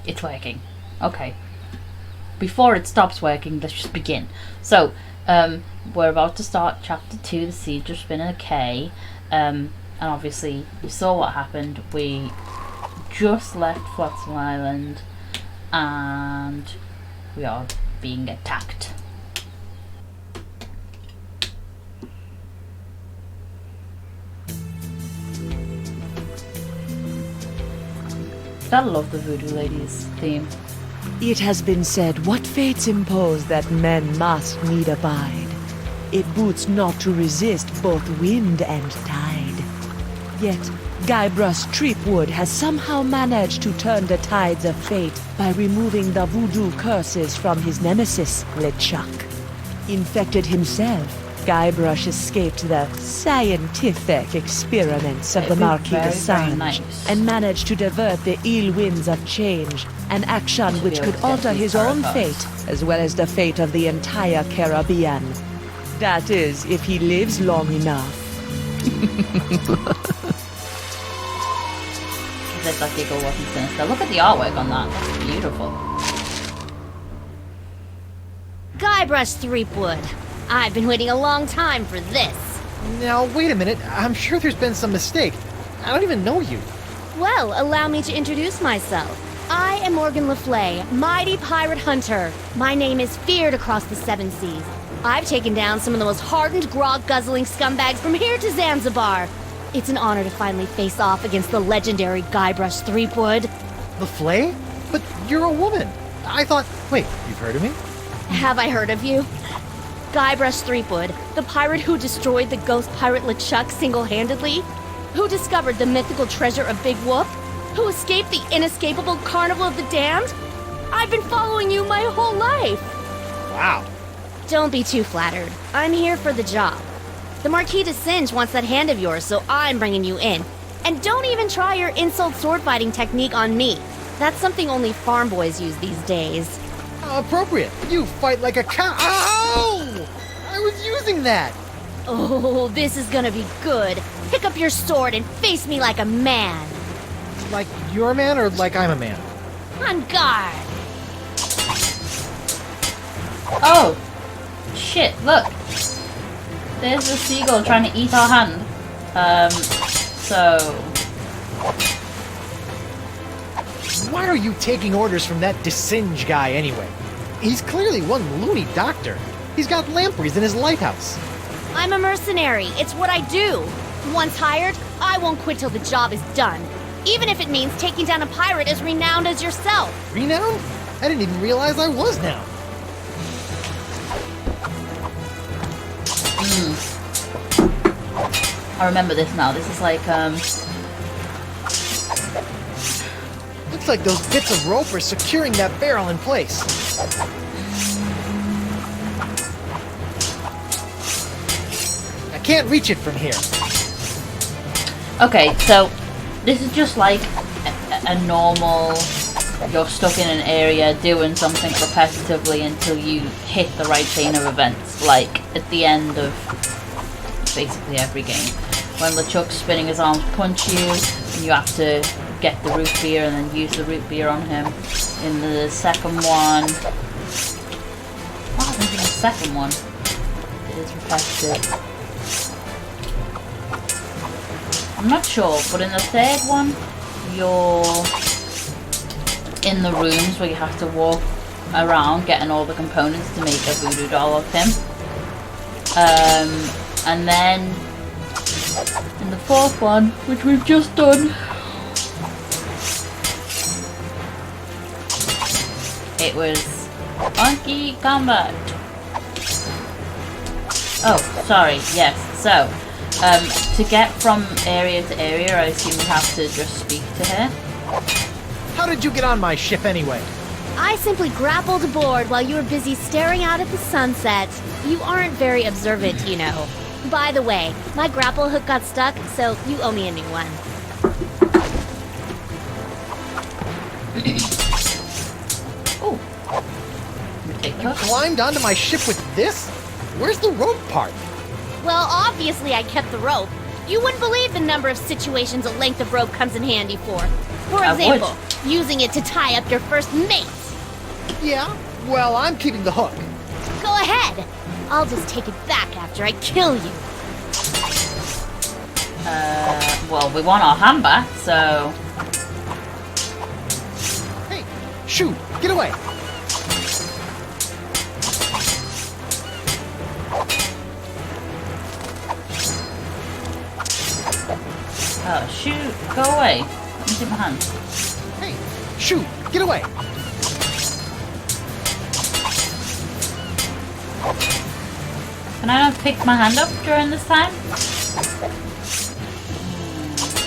It's working. Okay. Before it stops working, let's just begin. So, we're about to start chapter 2, The Siege of Spinner Cay. And obviously, you saw what happened. We just left Flotsam Island, and we are being attacked. Gotta love the Voodoo Ladies theme. It has been said, what fates impose that men must need abide. It boots not to resist both wind and tide. Yet, Guybrush Threepwood has somehow managed to turn the tides of fate by removing the voodoo curses from his nemesis, LeChuck. Infected himself, Guybrush escaped the scientific experiments of the Marquis de Sange and managed to divert the ill winds of change, an action which could alter his own fate as well as the fate of the entire Caribbean. That is, if he lives long enough. That giggle wasn't sinister. Look at the artwork on that. That's beautiful. Guybrush Threepwood. I've been waiting a long time for this. Now, wait a minute. I'm sure there's been some mistake. I don't even know you. Well, allow me to introduce myself. I am Morgan Le Fay, mighty pirate hunter. My name is feared across the seven seas. I've taken down some of the most hardened, grog-guzzling scumbags from here to Zanzibar. It's an honor to finally face off against the legendary Guybrush Threepwood. Le Fay? But you're a woman. I thought... Wait, you've heard of me? Have I heard of you? Guybrush Threepwood, the pirate who destroyed the ghost pirate LeChuck single-handedly? Who discovered the mythical treasure of Big Whoop? Who escaped the inescapable Carnival of the Damned? I've been following you my whole life! Wow. Don't be too flattered. I'm here for the job. The Marquis de Sange wants that hand of yours, so I'm bringing you in. And don't even try your insult sword-fighting technique on me. That's something only farm boys use these days. Appropriate. You fight like a cow. Ow! I was using that. Oh, this is gonna be good. Pick up your sword and face me like a man. Like you're a man or like I'm a man? On guard. Oh! Shit, look! There's a seagull trying to eat our hand. So... Why are you taking orders from that DeSinge guy anyway? He's clearly one loony doctor. He's got lampreys in his lighthouse. I'm a mercenary. It's what I do. Once hired, I won't quit till the job is done. Even if it means taking down a pirate as renowned as yourself. Renowned? I didn't even realize I was now. I remember this now. This is like, Looks like those bits of rope are securing that barrel in place. I can't reach it from here. okay, so this is just like a normal, you're stuck in an area doing something repetitively until you hit the right chain of events, like at the end of basically every game. When LeChuck's spinning his arms punch you, and you have to get the root beer and then use the root beer on him. In the second one... What happens in the second one? It is repetitive. I'm not sure, but in the third one, you're in the rooms where you have to walk around getting all the components to make a voodoo doll of him. And then in the fourth one, which we've just done, it was Monkey Combat. Oh, sorry, yes. So, to get from area to area, I assume you have to just speak to her. How did you get on my ship anyway? I simply grappled aboard while you were busy staring out at the sunset. You aren't very observant, you know. By the way, my grapple hook got stuck, so you owe me a new one. Oh. You climbed onto my ship with this? Where's the rope part? Well, obviously I kept the rope. You wouldn't believe the number of situations a length of rope comes in handy for. For I would. example, using it to tie up your first mate. Yeah? Well, I'm keeping the hook. Go ahead. I'll just take it back after I kill you. Well, we want our hand back, so... Hey, shoot! Get away! Oh, shoot. Go away. Let me take my hand. Hey, shoot! Get away! Can I not pick my hand up during this time?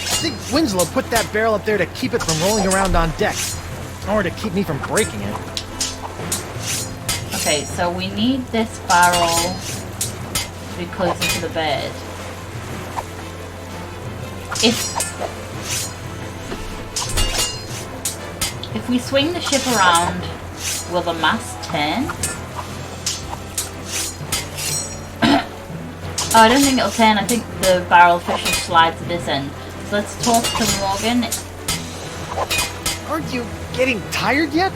I think Winslow put that barrel up there to keep it from rolling around on deck. Or to keep me from breaking it. Okay, so we need this barrel to be closer to the bed. If we swing the ship around, will the mast turn? Oh, I don't think it'll turn. I think the barrel fish will slide to this end. So let's talk to Morgan. Aren't you getting tired yet?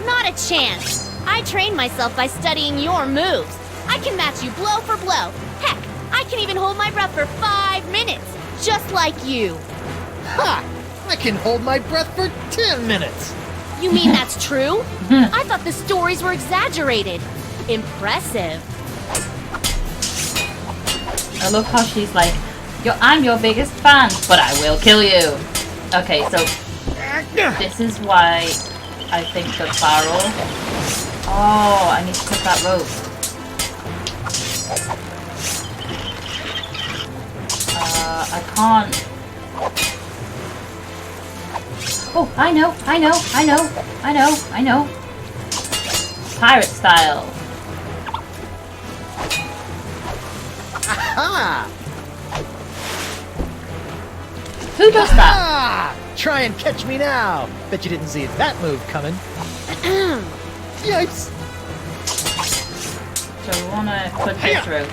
Not a chance. I trained myself by studying your moves. I can match you blow for blow. Heck, I can even hold my breath for 5 minutes, just like you. Ha! I can hold my breath for 10 minutes! You mean that's true? I thought the stories were exaggerated. Impressive. I love how she's like, I'm your biggest fan, but I will kill you. Okay, so this is why I think the barrel... Oh, I need to cut that rope. I can't... Oh, I know. Pirate style. Aha! Who does that? Ah! Try and catch me now! Bet you didn't see that move coming. Yikes! So we want to put this rope.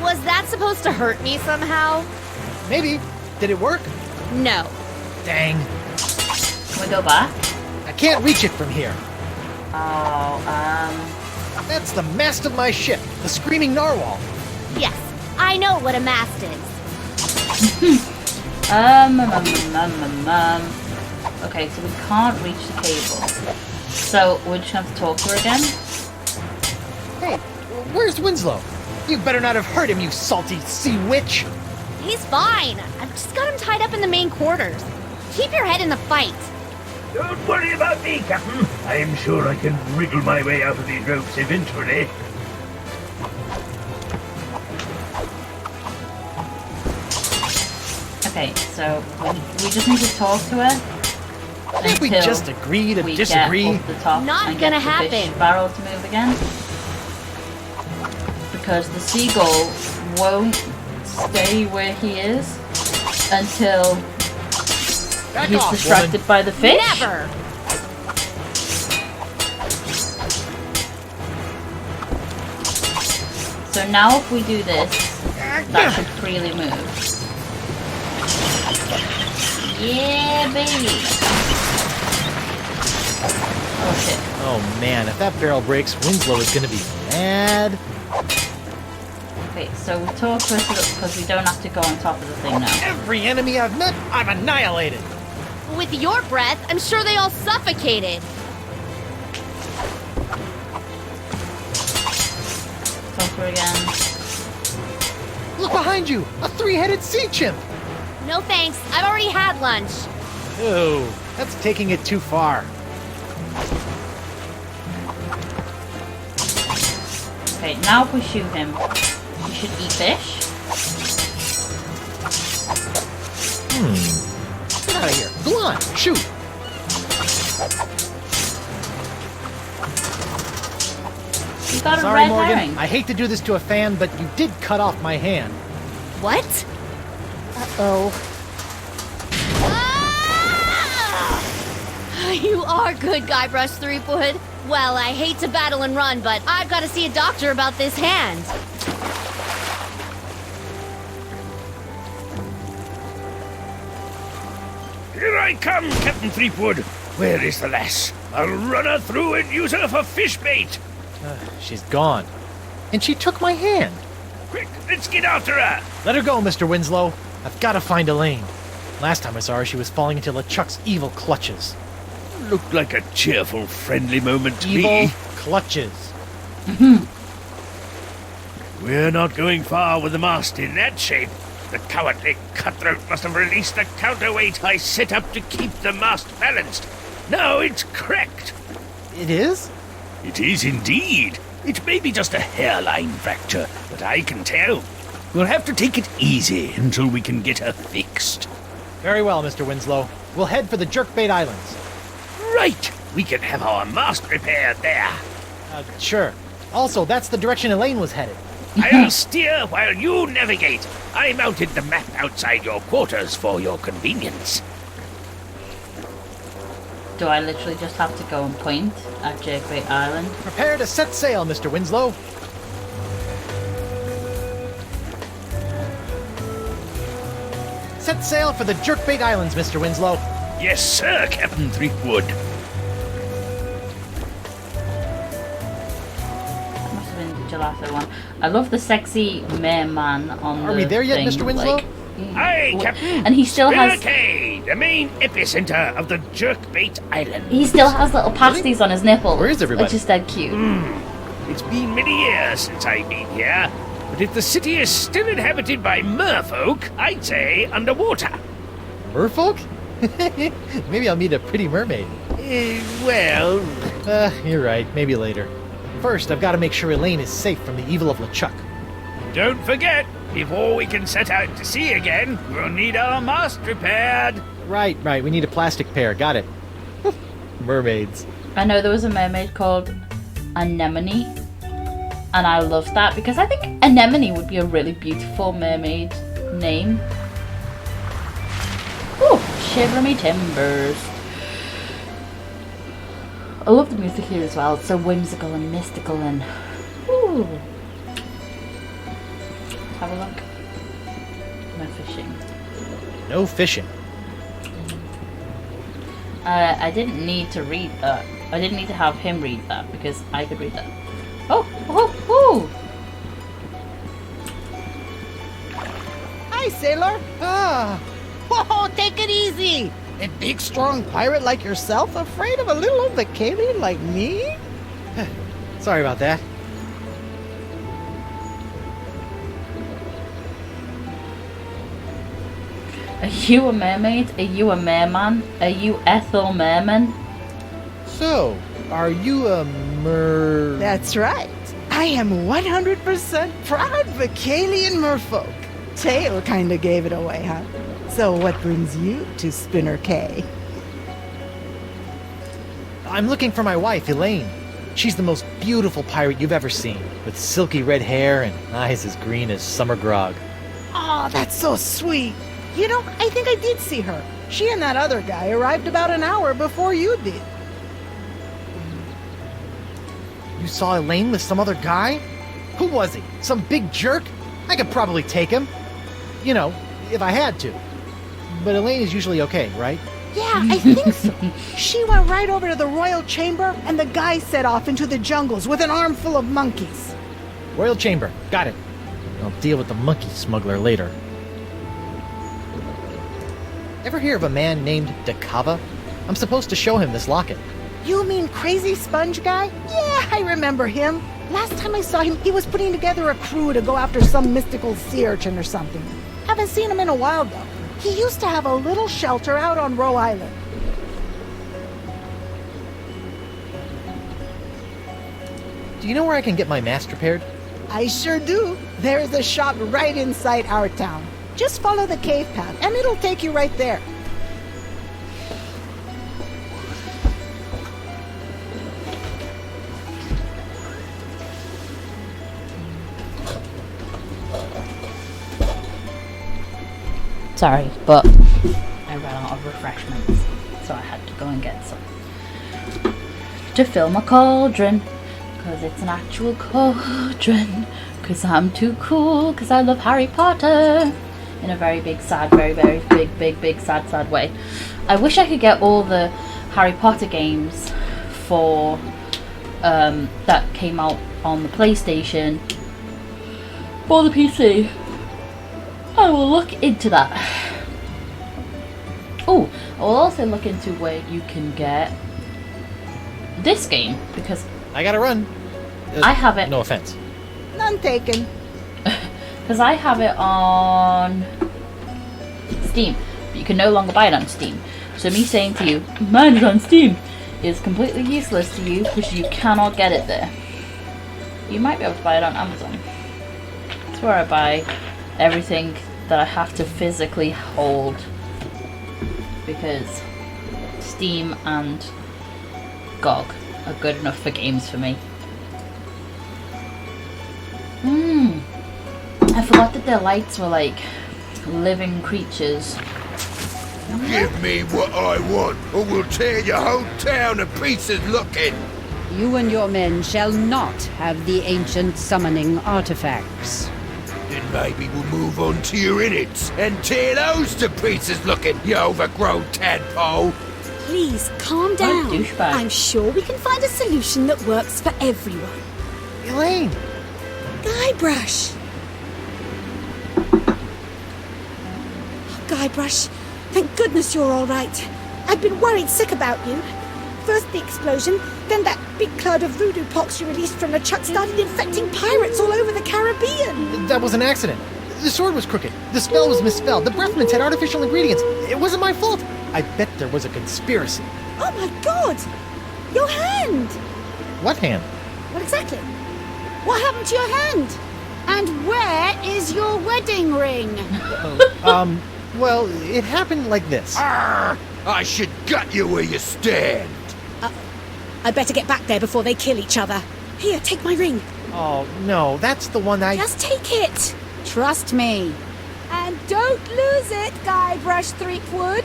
Was that supposed to hurt me somehow? Maybe. Did it work? No. Dang. Can we go back? I can't reach it from here. Oh, That's the mast of my ship, the Screaming Narwhal. Yes, I know what a mast is. Okay, so we can't reach the cable. So we're just going to have to talk to her again. Hey, where's Winslow? You better not have hurt him, you salty sea witch! He's fine. I've just got him tied up in the main quarters. Keep your head in the fight. Don't worry about me, Captain. I'm sure I can wriggle my way out of these ropes eventually. Okay, so we just need to talk to her. Can't we until just agree to we disagree? Get up the top Not and get gonna the fish happen. barrel to move again. Because the seagull won't stay where he is until Back he's off, distracted woman. by the fish. Never. So now if we do this, that should freely move. Yeah, baby. Oh shit. Oh man, if that barrel breaks, Winslow is gonna be mad. Okay, so we talk to her because we don't have to go on top of the thing now. Every enemy I've met, I've annihilated. With your breath, I'm sure they all suffocated. Talk to her again. Look behind you, a 3-headed sea chimp. No thanks. I've already had lunch. Ooh, that's taking it too far. Okay, now if we shoot him, we should eat fish. Get out of here. Go on, shoot. You got a Sorry, red Morgan. herring. I hate to do this to a fan, but you did cut off my hand. What? Uh-oh. Ah! You are good, Guybrush Threepwood. Well, I hate to battle and run, but I've got to see a doctor about this hand. Here I come, Captain Threepwood. Where is the lass? I'll run her through and use her for fish bait. She's gone. And she took my hand. Quick, let's get after her. Let her go, Mr. Winslow. I've got to find Elaine. Last time I saw her, she was falling into LeChuck's evil clutches. Looked like a cheerful, friendly moment to Evil me. clutches. We're not going far with the mast in that shape. The cowardly cutthroat must have released the counterweight I set up to keep the mast balanced. Now it's cracked. It is? It is indeed. It may be just a hairline fracture, but I can tell. We'll have to take it easy until we can get her fixed. Very well, Mr. Winslow. We'll head for the Jerkbait Islands. Right! We can have our mast repaired there. Sure. Also, that's the direction Elaine was headed. I'll steer while you navigate. I mounted the map outside your quarters for your convenience. Do I literally just have to go and point at Jerkbait Island? Prepare to set sail, Mr. Winslow. Set sail for the Jerkbait Islands, Mr. Winslow. Yes, sir, Captain Threepwood. That must have been the gelato one. I love the sexy merman on the Are we there yet, thing, Mr. Winslow? like- Aye, Captain. And he still has Spinnercay, the main epicenter of the Jerkbait Island. he still has little pasties on his nipple. Where is everybody? Which is dead cute. It's been many years since I've been here, but if the city is still inhabited by merfolk, I'd say underwater. Merfolk? Maybe I'll meet a pretty mermaid. Well, You're right. Maybe later. First, I've got to make sure Elaine is safe from the evil of LeChuck. don't forget, before we can set out to sea again, we'll need our mast repaired. Right. We need a plastic pair. Got it. Mermaids. I know there was a mermaid called Anemone, and I loved that because I think Anemone would be a really beautiful mermaid name. Ooh, shiver me timbers. I love the music here as well. It's so whimsical and mystical and ooh. Have a look. No fishing. No fishing. I didn't need to read that. I didn't need to have him read that because I could read that. Oh! Hi, sailor. Whoa, take it easy. A big, strong pirate like yourself afraid of a little old Vicalian like me? Sorry about that. Are you a mermaid? Are you a merman? Are you Ethel Merman? So, are you a That's right. I am 100% proud Vicalian merfolk. Tail kinda gave it away, huh? So what brings you to Spinner Cay? I'm looking for my wife, Elaine. She's the most beautiful pirate you've ever seen, with silky red hair and eyes as green as summer grog. Oh, that's so sweet. You know, I think I did see her. She and that other guy arrived about an hour before you did. You saw Elaine with some other guy? Who was he? Some big jerk? I could probably take him. You know, if I had to. But Elaine is usually okay, right? Yeah, I think so. She went right over to the royal chamber, and the guy set off into the jungles with an armful of monkeys. Royal Chamber. Got it. I'll deal with the monkey smuggler later. Ever hear of a man named Dakava? I'm supposed to show him this locket. You mean Crazy Sponge Guy? Yeah, I remember him. Last time I saw him, he was putting together a crew to go after some mystical sea urchin or something. Haven't seen him in a while, though. He used to have a little shelter out on Roe Island. Do you know where I can get my mast repaired? I sure do. There's a shop right inside our town. Just follow the cave path, and it'll take you right there. Sorry, but I ran out of refreshments, so I had to go and get some. To fill my cauldron, because it's an actual cauldron. Because I'm too cool, because I love Harry Potter. in a very big, sad, very, very big, sad, sad way. I wish I could get all the Harry Potter games for that came out on the PlayStation or the PC. I will look into that. Oh, I will also look into where you can get this game, because I gotta run. I have it. No offense. None taken. Because I have it on Steam, but you can no longer buy it on Steam. So me saying to you, mine is on Steam, is completely useless to you because you cannot get it there. You might be able to buy it on Amazon. That's where I buy everything that I have to physically hold, because Steam and GOG are good enough for games for me. I forgot that their lights were like living creatures. Give me what I want, or we'll tear your whole town to pieces looking. You and your men shall not have the ancient summoning artifacts. Then maybe we'll move on to your innards and tear those to pieces looking, you overgrown tadpole. Please, calm down. douchebag. I'm sure we can find a solution that works for everyone. Elaine! Guybrush! Guybrush, thank goodness you're all right. I've been worried sick about you. First the explosion, then that big cloud of voodoo pox you released from the chuck started infecting pirates all over the Caribbean. That was an accident. The sword was crooked. The spell was misspelled. The breath mints had artificial ingredients. It wasn't my fault. I bet there was a conspiracy. Oh my god! Your hand! What hand? What exactly? What happened to your hand? And where is your wedding ring? Well, it happened like this. Arr! I should gut you where you stand. I better get back there before they kill each other. Here, take my ring. Oh, no, that's the one I... Just take it. Trust me. And don't lose it, Guybrush Threepwood.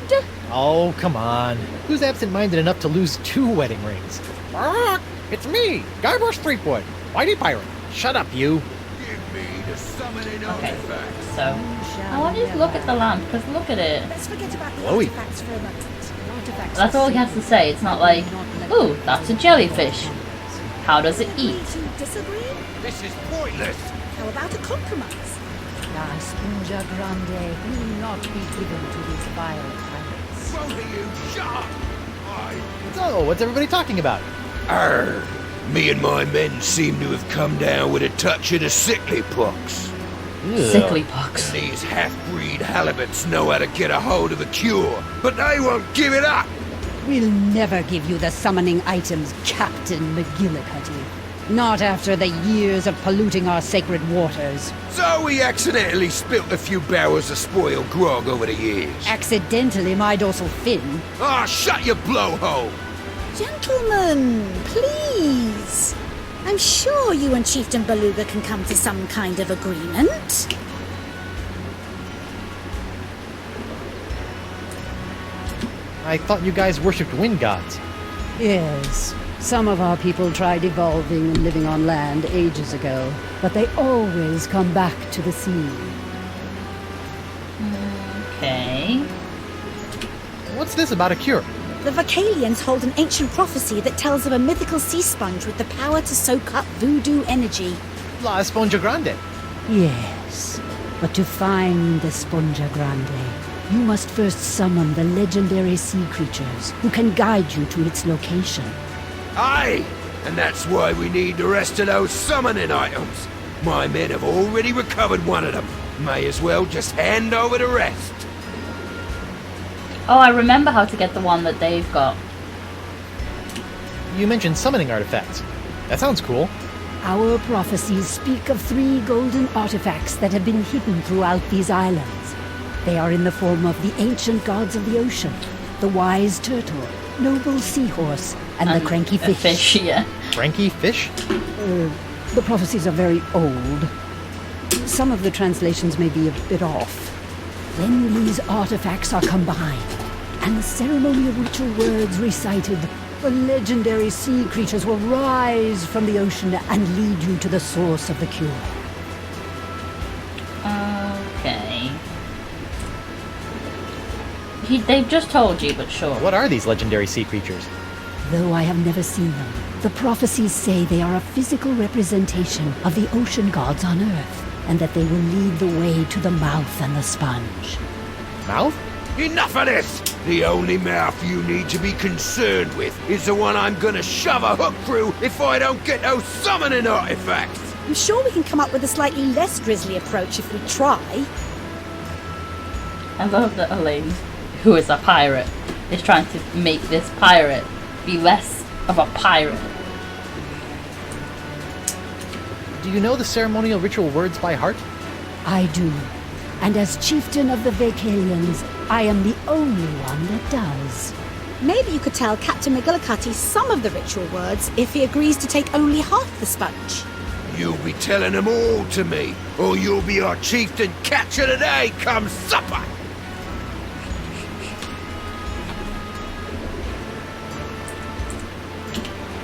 Oh, come on. Who's absent-minded enough to lose 2 wedding rings? It's me, Guybrush Threepwood, Mighty Pirate. Shut up, you. Give me the summoning Okay, artifacts. so I want you to look at the lamp, because look at it. Let's forget about the Chloe. artifacts for a moment. Artifacts That's all he has to say. It's not like, ooh, that's a jellyfish. How does it Agree eat? to disagree? This is pointless. How about a compromise? La Esponja Grande will not be given to these vile pirates. Both of you, shut up. So, what's everybody talking about? Arr! Me and my men seem to have come down with a touch of the sickly pox. Sickly pox. These half-breed halibuts know how to get a hold of a cure, but they won't give it up. We'll never give you the summoning items, Captain McGillicuddy. Not after the years of polluting our sacred waters. So we accidentally spilt a few barrels of spoiled grog over the years. Accidentally, my dorsal fin. Ah, shut your blowhole! Gentlemen, please. I'm sure you and Chieftain Beluga can come to some kind of agreement. I thought you guys worshipped wind gods. Yes, some of our people tried evolving and living on land ages ago, but they always come back to the sea. Okay. What's this about a cure? The Vocalians hold an ancient prophecy that tells of a mythical sea sponge with the power to soak up voodoo energy. La Esponja Grande. Yes, but to find the Sponja Grande, you must first summon the legendary sea creatures who can guide you to its location. Aye! And that's why we need the rest of those summoning items. My men have already recovered one of them. May as well just hand over the rest. Oh, I remember how to get the one that they've got. You mentioned summoning artifacts. That sounds cool. Our prophecies speak of 3 golden artifacts that have been hidden throughout these islands. They are in the form of the ancient gods of the ocean, the wise turtle, noble seahorse, and the cranky A fish. fish, yeah. Frankie Fish? The prophecies are very old. Some of the translations may be a bit off. When these artifacts are combined, and the ceremonial ritual words recited, the legendary sea creatures will rise from the ocean and lead you to the source of the cure. Okay. They've just told you, but sure. What are these legendary sea creatures? Though I have never seen them, the prophecies say they are a physical representation of the ocean gods on Earth, and that they will lead the way to the mouth and the sponge. Mouth? Enough of this! The only mouth you need to be concerned with is the one I'm gonna shove a hook through if I don't get those summoning artifacts! I'm sure we can come up with a slightly less grisly approach if we try. I love that Elaine, who is a pirate, is trying to make this pirate be less of a pirate. Do you know the ceremonial ritual words by heart? I do. And as chieftain of the Vacalians, I am the only one that does. Maybe you could tell Captain McGillicuddy some of the ritual words if he agrees to take only half the sponge. You'll be telling them all to me, or you'll be our chieftain catcher today come supper!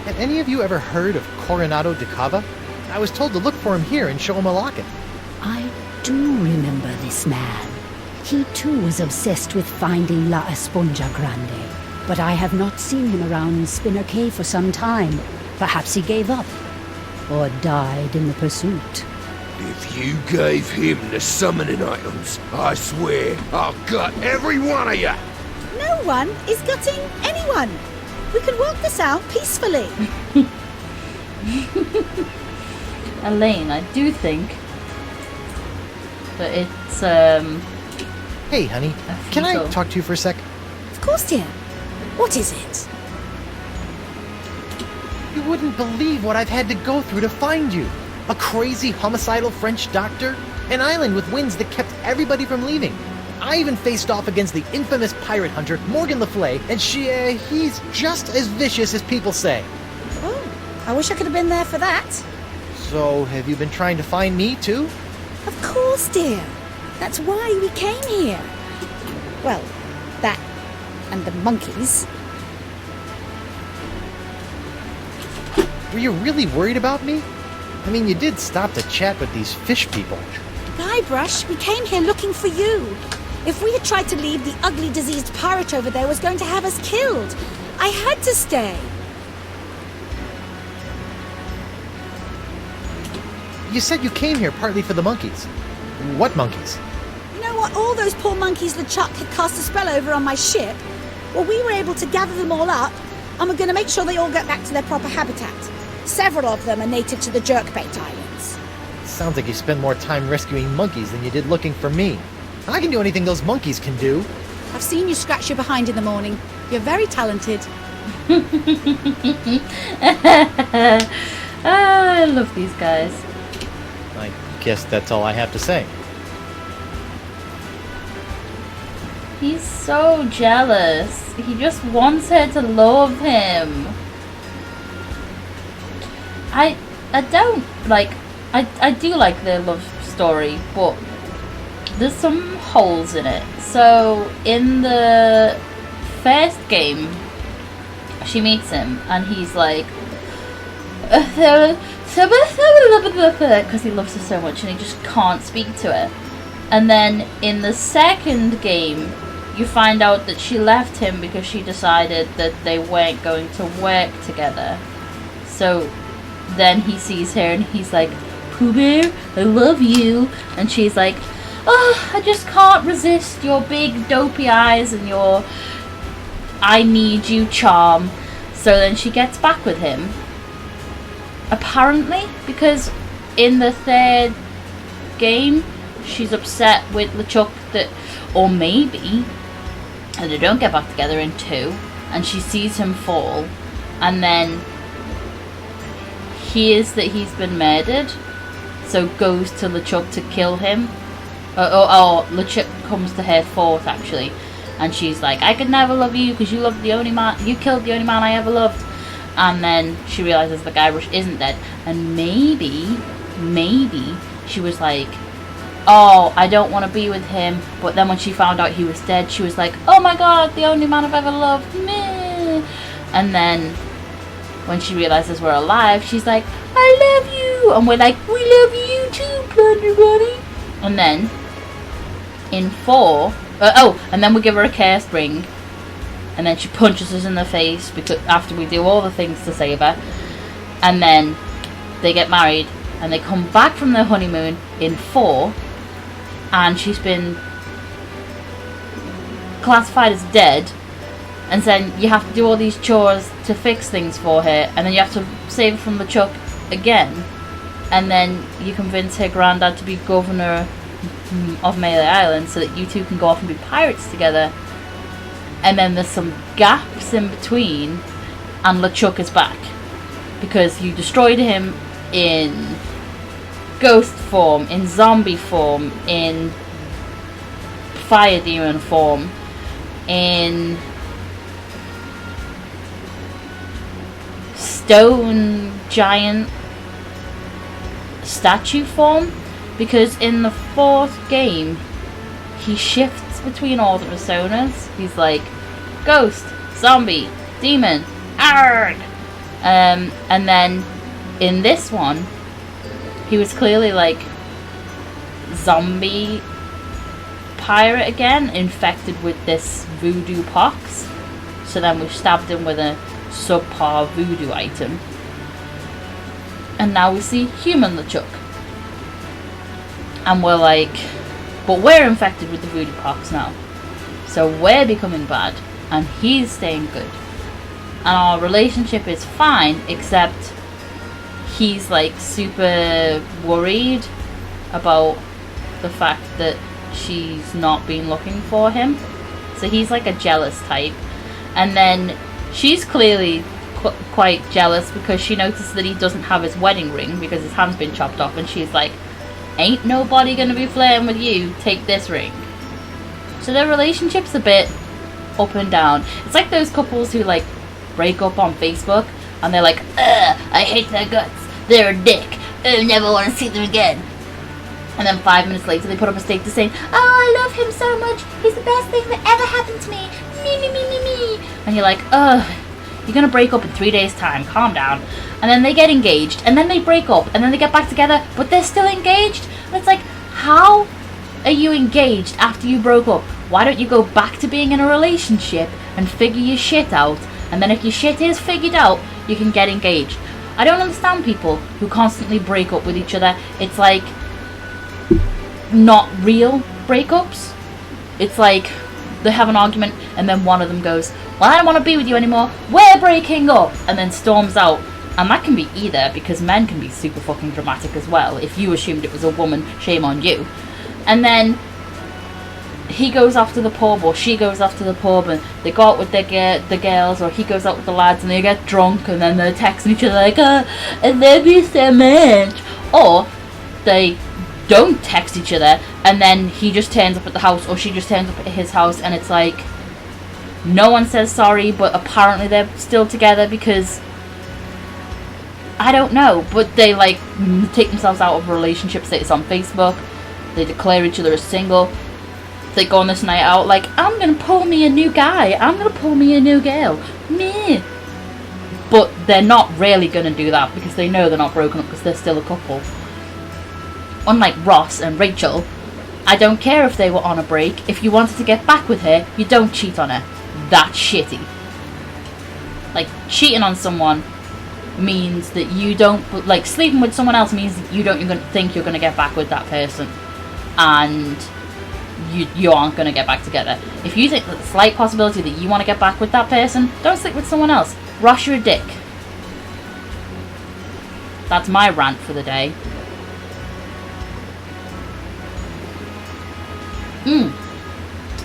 Have any of you ever heard of Coronado de Cava? I was told to look for him here and show him a locket. I do remember this man. He too was obsessed with finding La Esponja Grande, but I have not seen him around Spinner Cave for some time. Perhaps he gave up, or died in the pursuit. If you gave him the summoning items, I swear I'll gut every one of you! No one is gutting anyone. We can work this out peacefully. Elaine, I do think that it's Hey, honey, can I talk to you for a sec? Of course, dear. What is it? You wouldn't believe what I've had to go through to find you. A crazy homicidal French doctor, an island with winds that kept everybody from leaving. I even faced off against the infamous pirate hunter, Morgan Le Fay, and he's just as vicious as people say. Oh, I wish I could have been there for that. So, have you been trying to find me, too? Of course, dear. That's why we came here. Well, that and the monkeys. Were you really worried about me? I mean, you did stop to chat with these fish people. Guybrush, we came here looking for you. If we had tried to leave, the ugly, diseased pirate over there was going to have us killed. I had to stay. You said you came here partly for the monkeys. What monkeys? You know what? All those poor monkeys LeChuck had cast a spell over on my ship. Well, we were able to gather them all up, and we're going to make sure they all get back to their proper habitat. Several of them are native to the Jerkbait Islands. Sounds like you spend more time rescuing monkeys than you did looking for me. I can do anything those monkeys can do. I've seen you scratch your behind in the morning. You're very talented. I love these guys. I guess that's all I have to say. He's so jealous. He just wants her to love him. I don't like. I do like their love story, but there's some holes in it. So in the first game, she meets him, and he's like, because he loves her so much, and he just can't speak to her. And then in the second game, you find out that she left him because she decided that they weren't going to work together. So then he sees her and he's like, Pooh Bear, I love you. And she's like, oh, I just can't resist your big dopey eyes and your I need you charm. So then she gets back with him. Apparently, because in the third game, she's upset with LeChuck that, or maybe, that they don't get back together in 2, and she sees him fall, and then hears that he's been murdered, so goes to LeChuck to kill him. LeChuck comes to her fourth, actually, and she's like, I could never love you because you killed the only man I ever loved. And then she realizes the Guybrush isn't dead, and maybe she was like, oh, I don't want to be with him. But then when she found out he was dead, she was like, oh my god, the only man I've ever loved, meh. And then when she realizes we're alive, she's like, I love you. And we're like, we love you too, Plunder Bunny. And then in 4, and then we give her a cursed ring, and then she punches us in the face because after we do all the things to save her, and then they get married, and they come back from their honeymoon in 4, and she's been classified as dead, and then you have to do all these chores to fix things for her, and then you have to save her from LeChuck again, and then you convince her granddad to be governor of Melee Island so that you two can go off and be pirates together, and then there's some gaps in between, and LeChuck is back because you destroyed him in ghost form, in zombie form, in fire demon form, in stone giant statue form, because in the 4th game he shifts between all the personas. He's like ghost, zombie, demon, arg, and then in this one he was clearly like zombie pirate again, infected with this voodoo pox. So then we stabbed him with a subpar voodoo item, and now we see human LeChuck, and we're like, but we're infected with the voodoo pox now, so we're becoming bad and he's staying good, and our relationship is fine, except he's like super worried about the fact that she's not been looking for him, so he's like a jealous type. And then she's clearly quite jealous because she notices that he doesn't have his wedding ring because his hand's been chopped off, and she's like, ain't nobody gonna be flirting with you, take this ring. So their relationship's a bit up and down. It's like those couples who like break up on Facebook and they're like, ugh, I hate their guts, they're a dick, I never want to see them again. And then 5 minutes later they put up a status saying, oh, I love him so much, he's the best thing that ever happened to me, me. And you're like, ugh, you're gonna break up in 3 days time, calm down. And then they get engaged, and then they break up, and then they get back together, but they're still engaged. And it's like, how are you engaged after you broke up? Why don't you go back to being in a relationship and figure your shit out, and then if your shit is figured out, you can get engaged. I don't understand people who constantly break up with each other. It's like not real breakups. It's like they have an argument and then one of them goes, well, I don't want to be with you anymore, we're breaking up, and then storms out. And that can be either, because men can be super fucking dramatic as well. If you assumed it was a woman, shame on you. And then he goes off to the pub, or she goes off to the pub, and they go out with the girls, or he goes out with the lads, and they get drunk, and then they're texting each other like, I love you so much. Or they don't text each other, and then he just turns up at the house, or she just turns up at his house, and it's like, no one says sorry, but apparently they're still together because, I don't know, but they like take themselves out of relationship status on Facebook, they declare each other as single, they go on this night out like, I'm gonna pull me a new guy, I'm gonna pull me a new girl, me. But they're not really gonna do that because they know they're not broken up because they're still a couple. Unlike Ross and Rachel, I don't care if they were on a break. If you wanted to get back with her, you don't cheat on her. That's shitty. Like, cheating on someone means that you don't, like, sleeping with someone else means that you don't even think you're going to get back with that person. And you aren't going to get back together. If you think there's a slight possibility that you want to get back with that person, don't sleep with someone else. Ross, you're a dick. That's my rant for the day.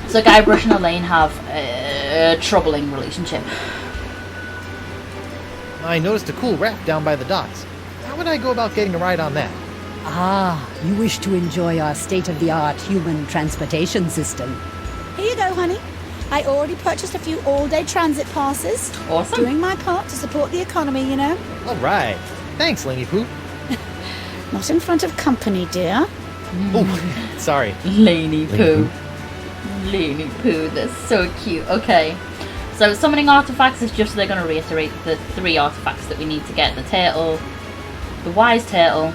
So Guybrush and Elaine have a troubling relationship. I noticed a cool raft down by the docks. How would I go about getting a ride on that? Ah, you wish to enjoy our state-of-the-art human transportation system. Here you go, honey. I already purchased a few all-day transit passes. Awesome. Doing my part to support the economy, you know. All right. Thanks, Laney Poo. Not in front of company, dear. Oh, sorry. Laney Poo. Laney Poo, that's so cute. Okay. So summoning artifacts is just, they're going to reiterate the 3 artifacts that we need to get. The turtle, the wise turtle,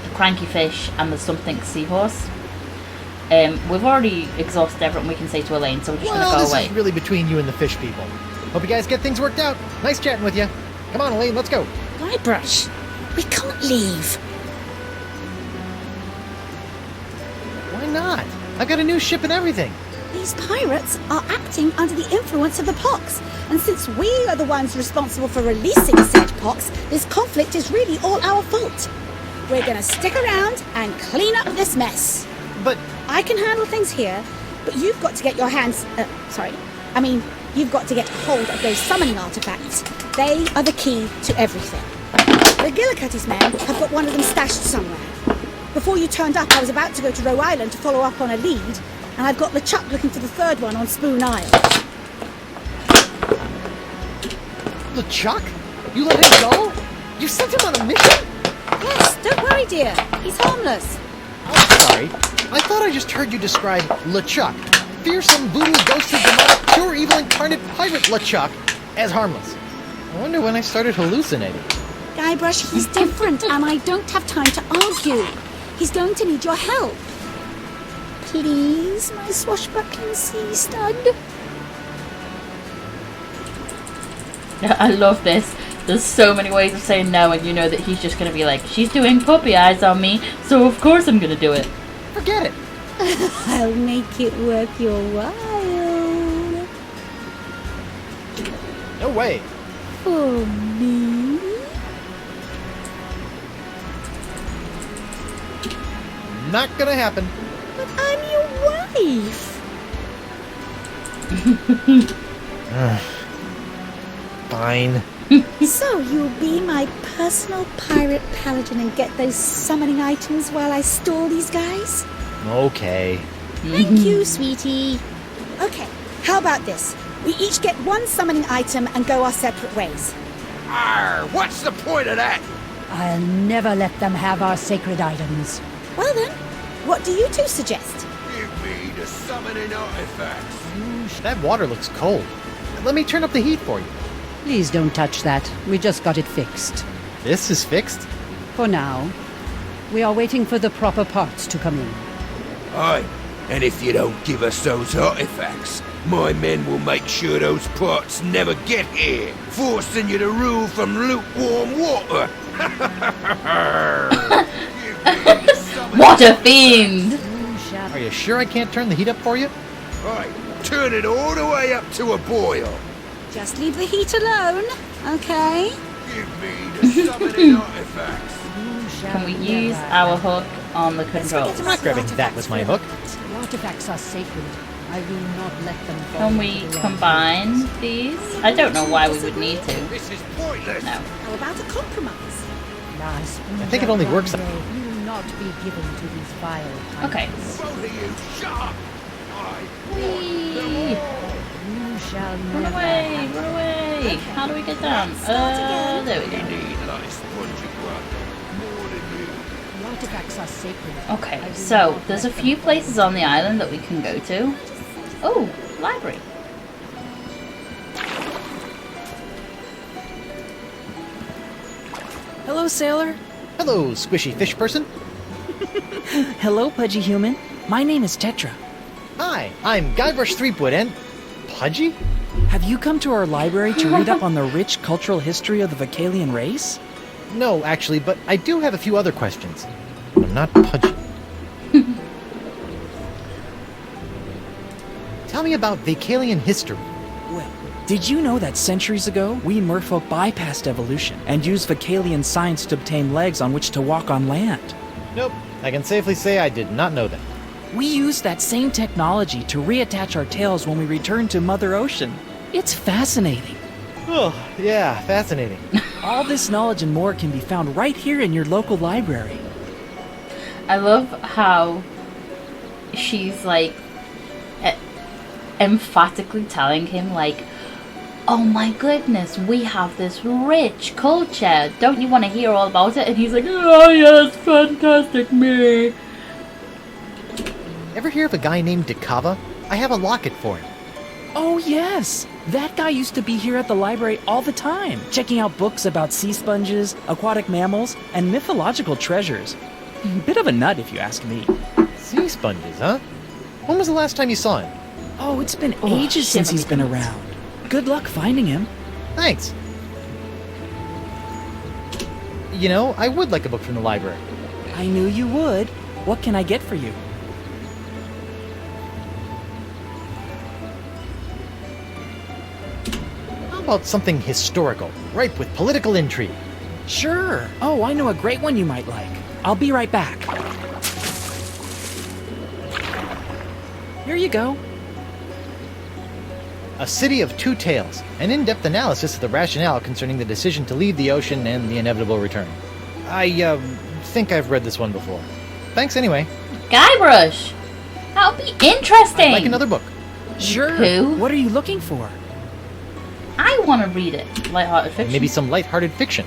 the cranky fish, and the something seahorse. We've already exhausted everything we can say to Elaine, so we're just Well, gonna go this away. is really between you and the fish people. Hope you guys get things worked out. Nice chatting with you. Come on, Elaine, let's go. Guybrush, we can't leave. Why not? I've got a new ship and everything. These pirates are acting under the influence of the Pox, and since we are the ones responsible for releasing said Pox, this conflict is really all our fault. We're gonna stick around and clean up this mess. But I can handle things here, but you've got to get your hands... you've got to get hold of those summoning artifacts. They are the key to everything. The Gillicuddy's men have got one of them stashed somewhere. Before you turned up, I was about to go to Roe Island to follow up on a lead, and I've got LeChuck looking for the third one on Spoon Isle. LeChuck? You let him go? You sent him on a mission? Yes, don't worry, dear. He's harmless. I'm sorry. I thought I just heard you describe LeChuck, fearsome, voodoo, ghosted, demonic, pure evil incarnate pirate LeChuck, as harmless. I wonder when I started hallucinating. Guybrush, he's different, and I don't have time to argue. He's going to need your help. Please, my swashbuckling sea stud. I love this. There's so many ways of saying no, and you know that he's just gonna be like, she's doing puppy eyes on me, so of course I'm gonna do it. Forget it. I'll make it worth your while. No way. For me? Not gonna happen. But I'm your wife. Fine. So you'll be my personal pirate paladin and get those summoning items while I stall these guys? Okay. Thank you, sweetie. Okay, how about this? We each get one summoning item and go our separate ways. Arr, what's the point of that? I'll never let them have our sacred items. Well then, what do you two suggest? Give me the summoning artifacts. That water looks cold. Let me turn up the heat for you. Please don't touch that. We just got it fixed. This is fixed? For now. We are waiting for the proper parts to come in. Aye, and if you don't give us those artifacts, my men will make sure those parts never get here, forcing you to rule from lukewarm water. What a fiend! Are you sure I can't turn the heat up for you? Aye, turn it all the way up to a boil. Just leave the heat alone, okay? Give me the summoning artifacts. Can we use our hook on the controls? I'm not grabbing that with my hook. The artifacts are sacred. I will not let them fall. Can we combine these? I don't know why we would need to. This is pointless. No. How about a compromise? I think it only works. Will not be given to these vile pirates. Okay. Both of you, shut up. I Whee! You shall Run never away! have Run away! How do we get down? There we go. need like spongy grunt more than you. The artifacts are sacred. Okay, so there's a few places on the island that we can go to. Oh, library. Hello, sailor. Hello, squishy fish person. Hello, pudgy human. My name is Tetra. Hi, I'm Guybrush Threepwood and... Pudgy? Have you come to our library to read up on the rich cultural history of the Vocalian race? No, actually, but I do have a few other questions. I'm not pudgy. Tell me about Vocalian history. Well, did you know that centuries ago, we merfolk bypassed evolution and used Vocalian science to obtain legs on which to walk on land? Nope, I can safely say I did not know that. We used that same technology to reattach our tails when we returned to Mother Ocean. It's fascinating. Oh, yeah, fascinating. All this knowledge and more can be found right here in your local library. I love how she's like emphatically telling him like, oh my goodness, we have this rich culture. Don't you want to hear all about it? And he's like, oh yes, fantastic me. Ever hear of a guy named Dakava? I have a locket for him. Oh yes! That guy used to be here at the library all the time, checking out books about sea sponges, aquatic mammals, and mythological treasures. Bit of a nut if you ask me. Sea sponges, huh? When was the last time you saw him? Oh, it's been ages since he's been around. Good luck finding him. Thanks. You know, I would like a book from the library. I knew you would. What can I get for you? How about something historical, ripe with political intrigue? Sure. Oh, I know a great one you might like. I'll be right back. Here you go. A City of Two Tales, an in-depth analysis of the rationale concerning the decision to leave the ocean and the inevitable return. I think I've read this one before. Thanks anyway. Guybrush! That'll be interesting! I'd like another book. Sure. Who? What are you looking for? I want to read it. Lighthearted fiction. Maybe some lighthearted fiction.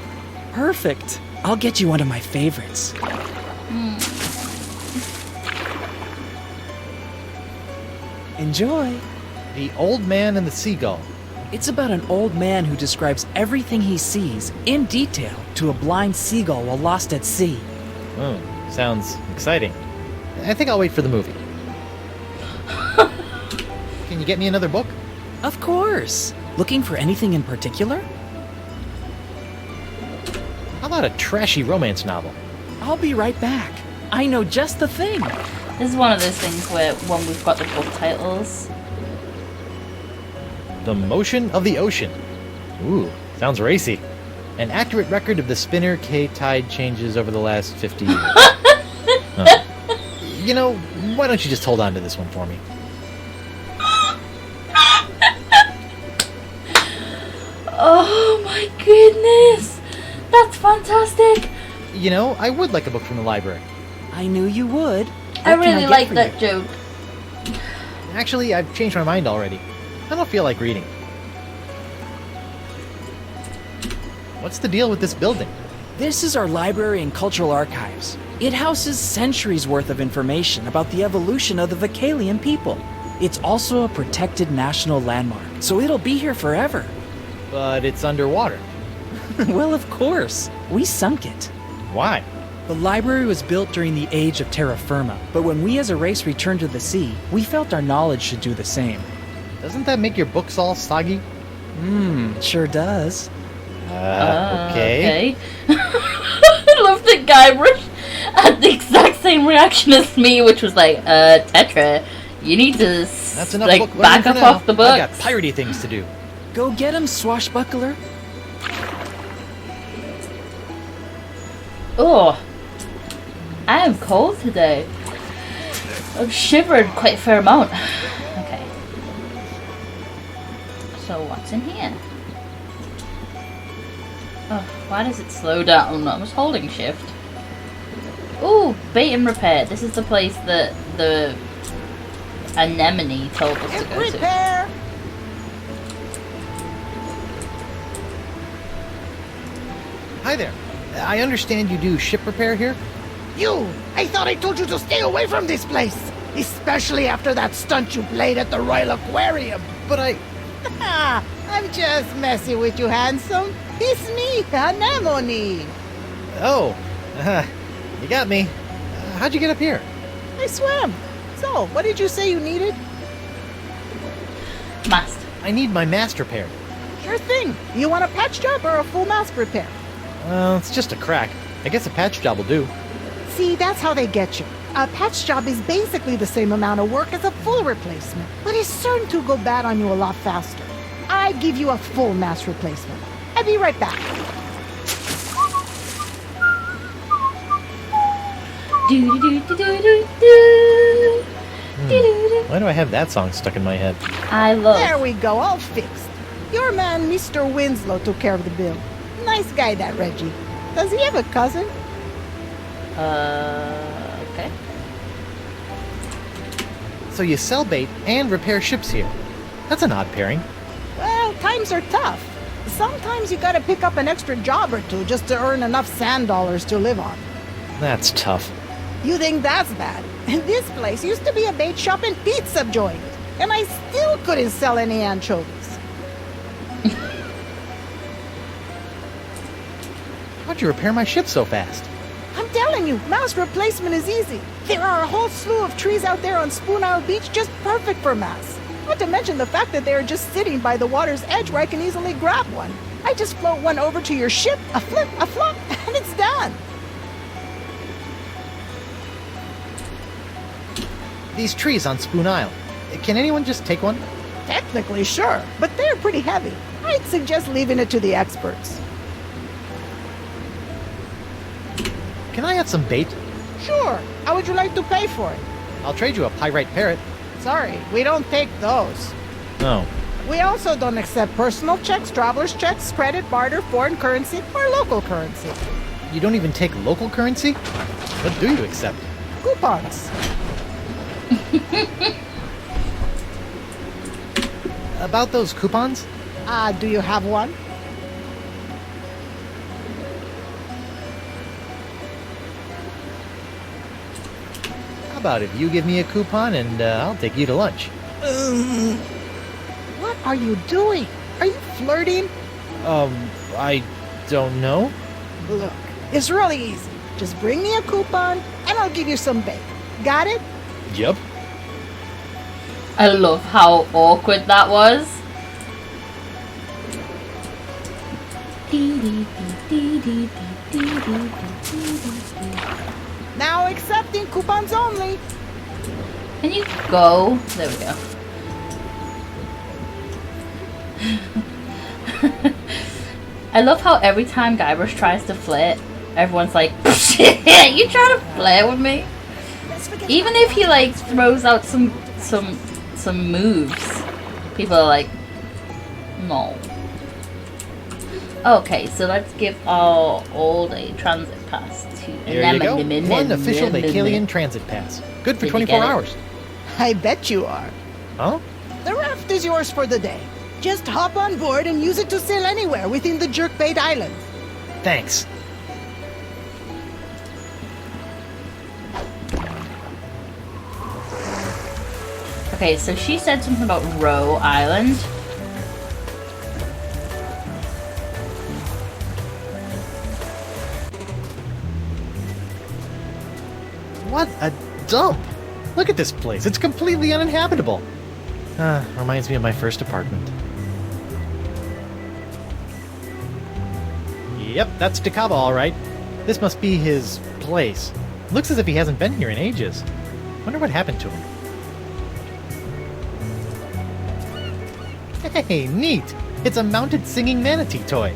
Perfect. I'll get you one of my favorites. Enjoy. The Old Man and the Seagull. It's about an old man who describes everything he sees in detail to a blind seagull while lost at sea. Oh, sounds exciting. I think I'll wait for the movie. Can you get me another book? Of course. Looking for anything in particular? How about a trashy romance novel? I'll be right back. I know just the thing. This is one of those things where when we've got the book titles. The Motion of the Ocean. Ooh, sounds racy. An accurate record of the Spinner K tide changes over the last 50 years. Huh. You know, why don't you just hold on to this one for me? Oh my goodness! That's fantastic! You know, I would like a book from the library. I knew you would. I What can really get like for that you? joke. Actually, I've changed my mind already. I don't feel like reading. What's the deal with this building? This is our library and cultural archives. It houses centuries worth of information about the evolution of the Vocalian people. It's also a protected national landmark, so it'll be here forever. But it's underwater. Well, of course. We sunk it. Why? The library was built during the age of terra firma, but when we as a race returned to the sea, we felt our knowledge should do the same. Doesn't that make your books all soggy? Sure does. Okay. I love that Guybrush had the exact same reaction as me, which was like, Tetra, you need to That's enough like book learning back for up now. off the book. I got piratey things to do. Go get him, swashbuckler. Oh, I am cold today. I've shivered quite a fair amount. Okay. So what's in here? Oh, why does it slow down? I was holding shift. Ooh, bait and repair. This is the place that the anemone told us to go to. Repair! Hi there. I understand you do ship repair here? You! I thought I told you to stay away from this place! Especially after that stunt you played at the Royal Aquarium! But I... I'm just messing with you, handsome. It's me, Anemone. Oh, you got me. How'd you get up here? I swam. So, what did you say you needed? Mast. I need my mast repaired. Sure thing. You want a patch job or a full mast repair? It's just a crack. I guess a patch job will do. See, that's how they get you. A patch job is basically the same amount of work as a full replacement, but it's certain to go bad on you a lot faster. I give you a full mast replacement. I'll be right back. Do do do do do do. Why do I have that song stuck in my head? I love. There we go, all fixed. Your man, Mr. Winslow, took care of the bill. Nice guy, that Reggie. Does he have a cousin? Okay. So you sell bait and repair ships here. That's an odd pairing. Well, times are tough. Sometimes you gotta pick up an extra job or two just to earn enough sand dollars to live on. That's tough. You think that's bad? This place used to be a bait shop and pizza joint, and I still couldn't sell any anchovies. How'd you repair my ship so fast? I'm telling you, mouse replacement is easy. There are a whole slew of trees out there on Spoon Isle Beach just perfect for masts. Not to mention the fact that they are just sitting by the water's edge where I can easily grab one. I just float one over to your ship, a flip, a flop, and it's done. These trees on Spoon Isle. Can anyone just take one? Technically, sure, but they're pretty heavy. I'd suggest leaving it to the experts. Can I have some bait? Sure. How would you like to pay for it? I'll trade you a pyrite parrot. Sorry, we don't take those. No. We also don't accept personal checks, traveler's checks, credit, barter, foreign currency, or local currency. You don't even take local currency? What do you accept? Coupons. About those coupons? Do you have one? How about if you give me a coupon and I'll take you to lunch? What are you doing? Are you flirting? I don't know. Look, it's really easy. Just bring me a coupon and I'll give you some bait. Got it? Yup. I love how awkward that was. Now accepting coupons only. Can you go? There we go. I love how every time Guybrush tries to flirt, everyone's like, you trying to flirt with me? Even if he like throws out some moves, people are like, no. Okay, so let's give our old a transit pass to There you go. One official Vacalian transit pass. Good for Did you 24 get it? hours. I bet you are. Huh? The raft is yours for the day. Just hop on board and use it to sail anywhere within the Jerkbait Islands. Thanks. Okay, so she said something about Roe Island. What a dump! Look at this place. It's completely uninhabitable. Reminds me of my first apartment. Yep, that's Dakava, all right. This must be his place. Looks as if he hasn't been here in ages. Wonder what happened to him. Hey, neat! It's a mounted singing manatee toy.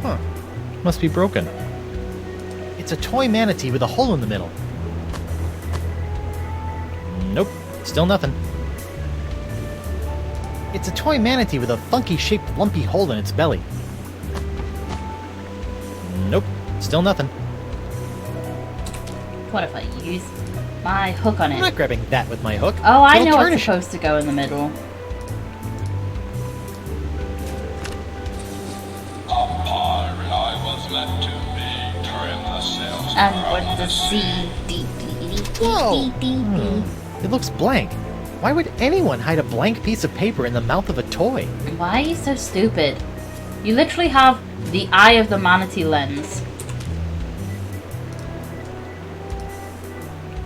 Huh. Must be broken. It's a toy manatee with a hole in the middle. Nope, still nothing. It's a toy manatee with a funky-shaped lumpy hole in its belly. Nope, still nothing. What if I use my hook on I'm it? not grabbing that with my hook. Oh, I It'll know it's tarnish it. supposed to go in the middle. And what the C D D Whoa. D. It looks blank. Why would anyone hide a blank piece of paper in the mouth of a toy? Why are you so stupid? You literally have the eye of the manatee lens.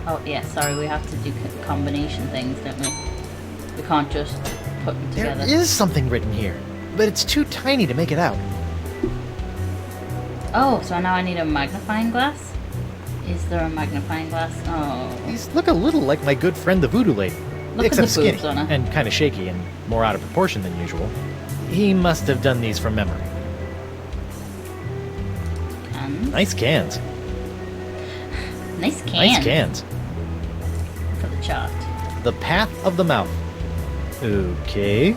Oh yeah, sorry, we have to do combination things, don't we? We can't just put them There together. is something written here, but it's too tiny to make it out. Oh, so now I need a magnifying glass? Is there a magnifying glass? Oh. These look a little like my good friend the Voodoo Lady, Look at except the skinny boobs on her. and kind of shaky and more out of proportion than usual. He must have done these from memory. Cans? Nice cans. Nice cans. Nice cans. For the chart. The Path of the Mouth. Okay.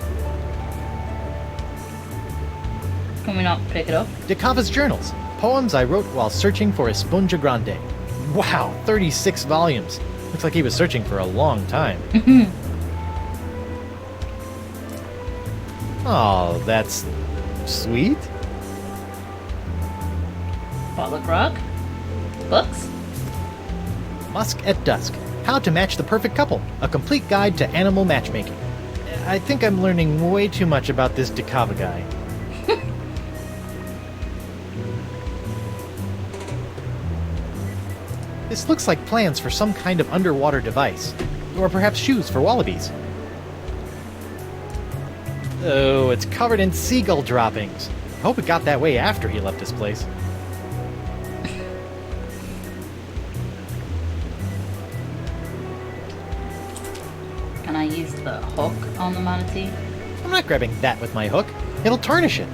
Can we not pick it up? Dakava's journals. Poems I wrote while searching for Esponja Grande. Wow, 36 volumes. Looks like he was searching for a long time. Oh, that's sweet. Bollock Rock? Books? Musk at Dusk. How to Match the Perfect Couple. A complete guide to animal matchmaking. I think I'm learning way too much about this Dakava guy. This looks like plans for some kind of underwater device. Or perhaps shoes for wallabies. Oh, it's covered in seagull droppings. I hope it got that way after he left this place. Can I use the hook on the manatee? I'm not grabbing that with my hook. It'll tarnish it.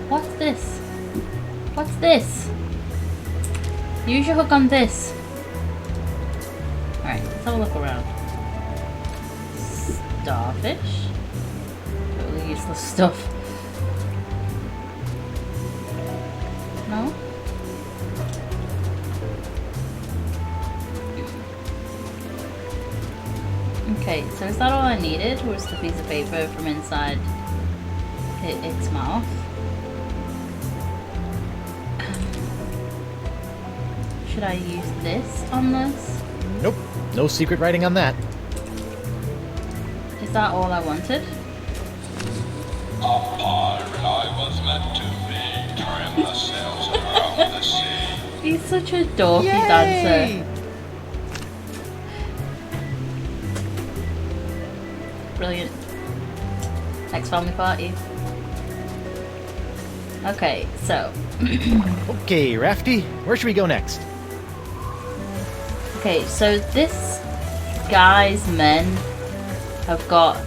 What's this? What's this? Use your hook on this. Alright, let's have a look around. Starfish? Totally useless stuff. No? Okay, so is that all I needed? Was the piece of paper from inside its mouth? Should I use this on this? Nope, no secret writing on that. Is that all I wanted? A pirate I was meant to be, trim the sails around the sea. He's such a dorky dancer. Brilliant. Next family party. Okay, so. Okay, Rafty, where should we go next? Okay, so this guy's men have got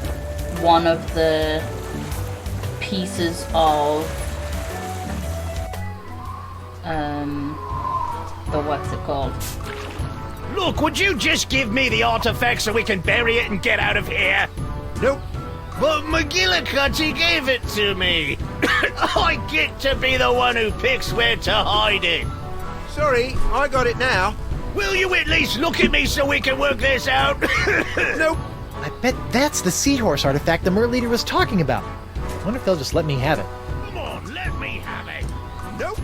one of the pieces of what's it called? Look, would you just give me the artifact so we can bury it and get out of here? Nope. But McGillicuddy gave it to me. I get to be the one who picks where to hide it. Sorry, I got it now. Will you at least look at me so we can work this out? Nope. I bet that's the seahorse artifact the Mer Leader was talking about. I wonder if they'll just let me have it. Come on, let me have it. Nope.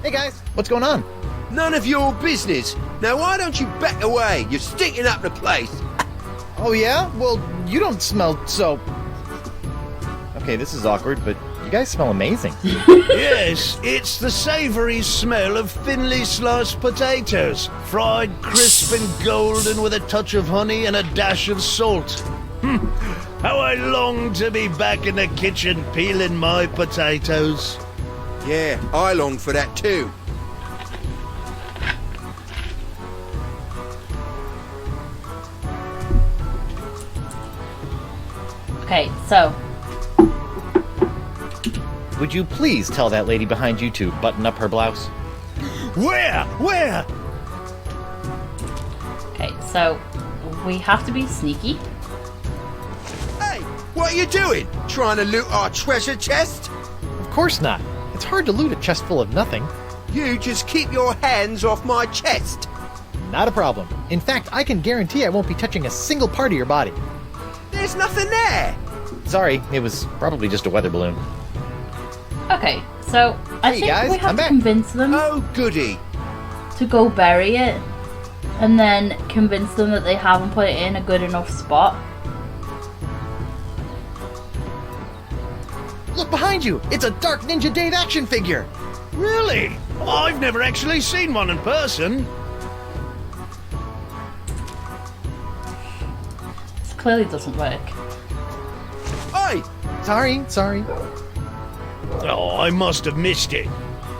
Hey guys, what's going on? None of your business. Now why don't you back away? You're stinking up the place. Oh yeah? Well, you don't smell so... Okay, this is awkward, but you guys smell amazing. Yes, it's the savoury smell of thinly sliced potatoes, fried crisp and golden with a touch of honey and a dash of salt. How I long to be back in the kitchen peeling my potatoes. Yeah, I long for that too. Okay, so. Would you please tell that lady behind you to button up her blouse? Where? Where? Okay, so we have to be sneaky. Hey, what are you doing? Trying to loot our treasure chest? Of course not. It's hard to loot a chest full of nothing. You just keep your hands off my chest. Not a problem. In fact, I can guarantee I won't be touching a single part of your body. There's nothing there. Sorry, it was probably just a weather balloon. Okay, so I Hey, think guys, we have I'm to back. convince them Oh, goody. to go bury it, and then convince them that they haven't put it in a good enough spot. Look behind you! It's a Dark Ninja Dave action figure! Really? I've never actually seen one in person. This clearly doesn't work. Hey, Sorry. Oh, I must have missed it.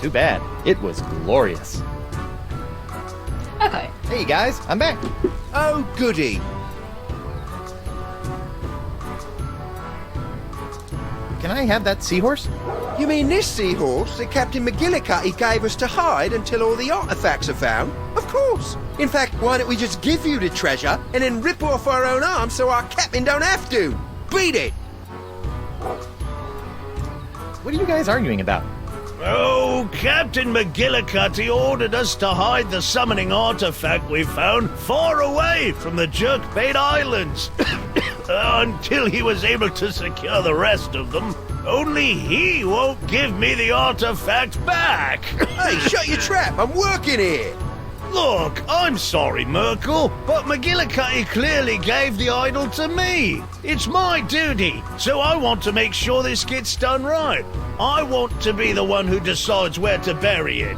Too bad. It was glorious. Okay, Hey guys, I'm back. oh, goody. Can I have that seahorse? You mean this seahorse that Captain McGillicuddy gave us to hide until all the artifacts are found? Of course. In fact, why don't we just give you the treasure and then rip off our own arms so our captain don't have to? Beat it! What are you guys arguing about? Oh, Captain McGillicuddy ordered us to hide the summoning artifact we found far away from the Jerkbait Islands until he was able to secure the rest of them. Only he won't give me the artifact back. Hey, shut your trap. I'm working here. Look, I'm sorry, Merkel, but McGillicuddy clearly gave the idol to me. It's my duty, so I want to make sure this gets done right. I want to be the one who decides where to bury it.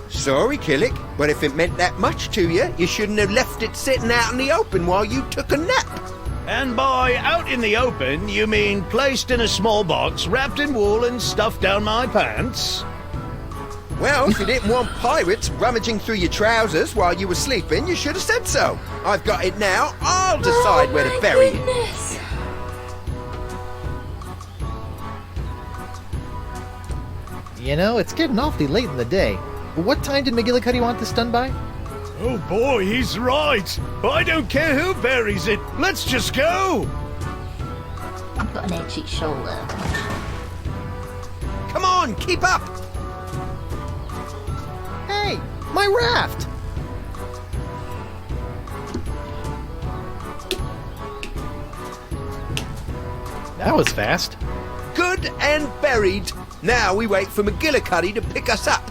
Sorry, Killick, but if it meant that much to you, you shouldn't have left it sitting out in the open while you took a nap. And by out in the open, you mean placed in a small box, wrapped in wool and stuffed down my pants? Well, if you didn't want pirates rummaging through your trousers while you were sleeping, you should have said so. I've got it now. I'll decide where to bury it. You know, it's getting awfully late in the day. But what time did McGillicuddy want this done by? Oh boy, he's right. I don't care who buries it. Let's just go. I've got an itchy shoulder. Come on, keep up. Hey, my raft! That was fast. Good and buried. Now we wait for McGillicuddy to pick us up.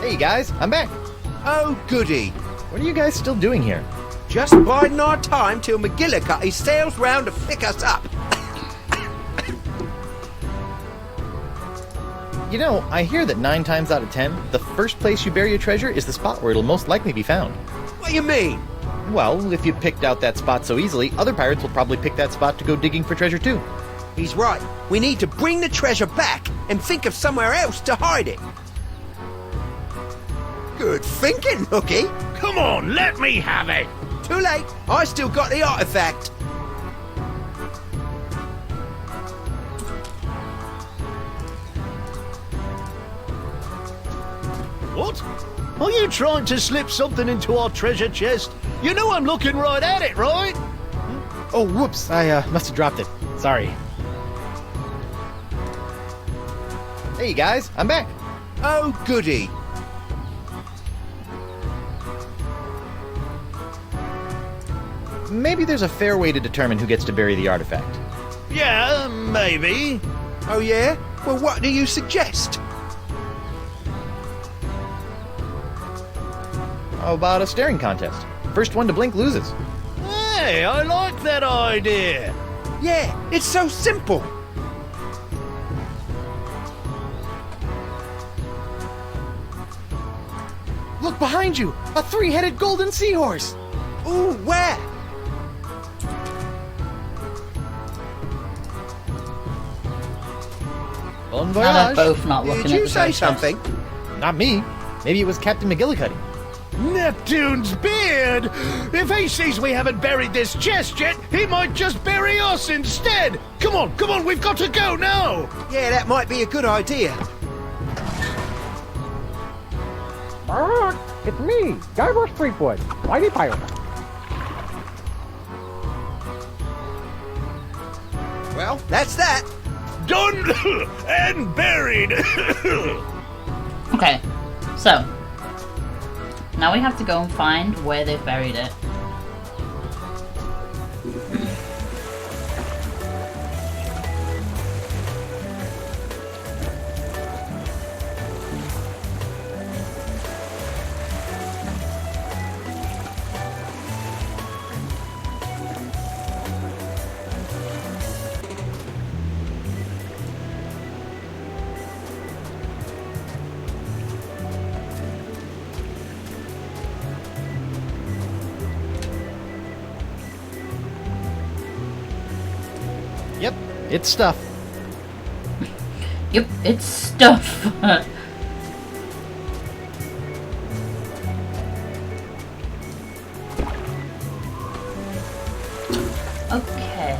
Hey guys, I'm back. Oh, goody. What are you guys still doing here? Just biding our time till McGillicuddy sails round to pick us up. You know, I hear that 9 times out of 10, the first place you bury a treasure is the spot where it'll most likely be found. What do you mean? Well, if you picked out that spot so easily, other pirates will probably pick that spot to go digging for treasure too. He's right. We need to bring the treasure back and think of somewhere else to hide it. Good thinking, Hooky. Come on, let me have it. Too late. I still got the artifact. What? Are you trying to slip something into our treasure chest? You know I'm looking right at it, right? Oh, whoops, I must have dropped it. Sorry. Hey guys, I'm back. Oh, goody. Maybe there's a fair way to determine who gets to bury the artifact. Yeah, maybe. Oh, yeah? Well, what do you suggest? How about a staring contest? First one to blink loses. Hey, I like that idea. Yeah, it's so simple. Look behind you! A 3-headed golden seahorse! Ooh, where? Bon Now they're voyage! both not looking Did at you the say treasure. something? Not me. Maybe it was Captain McGillicuddy. Neptune's beard! If he sees we haven't buried this chest yet, he might just bury us instead! Come on, we've got to go now! Yeah, that might be a good idea. It's me, Guybrush Threepwood, Mighty Pirate. Well, that's that. Done and buried! Okay, so now we have to go and find where they've buried it. Yep, it's stuff. Yep, it's stuff. Okay.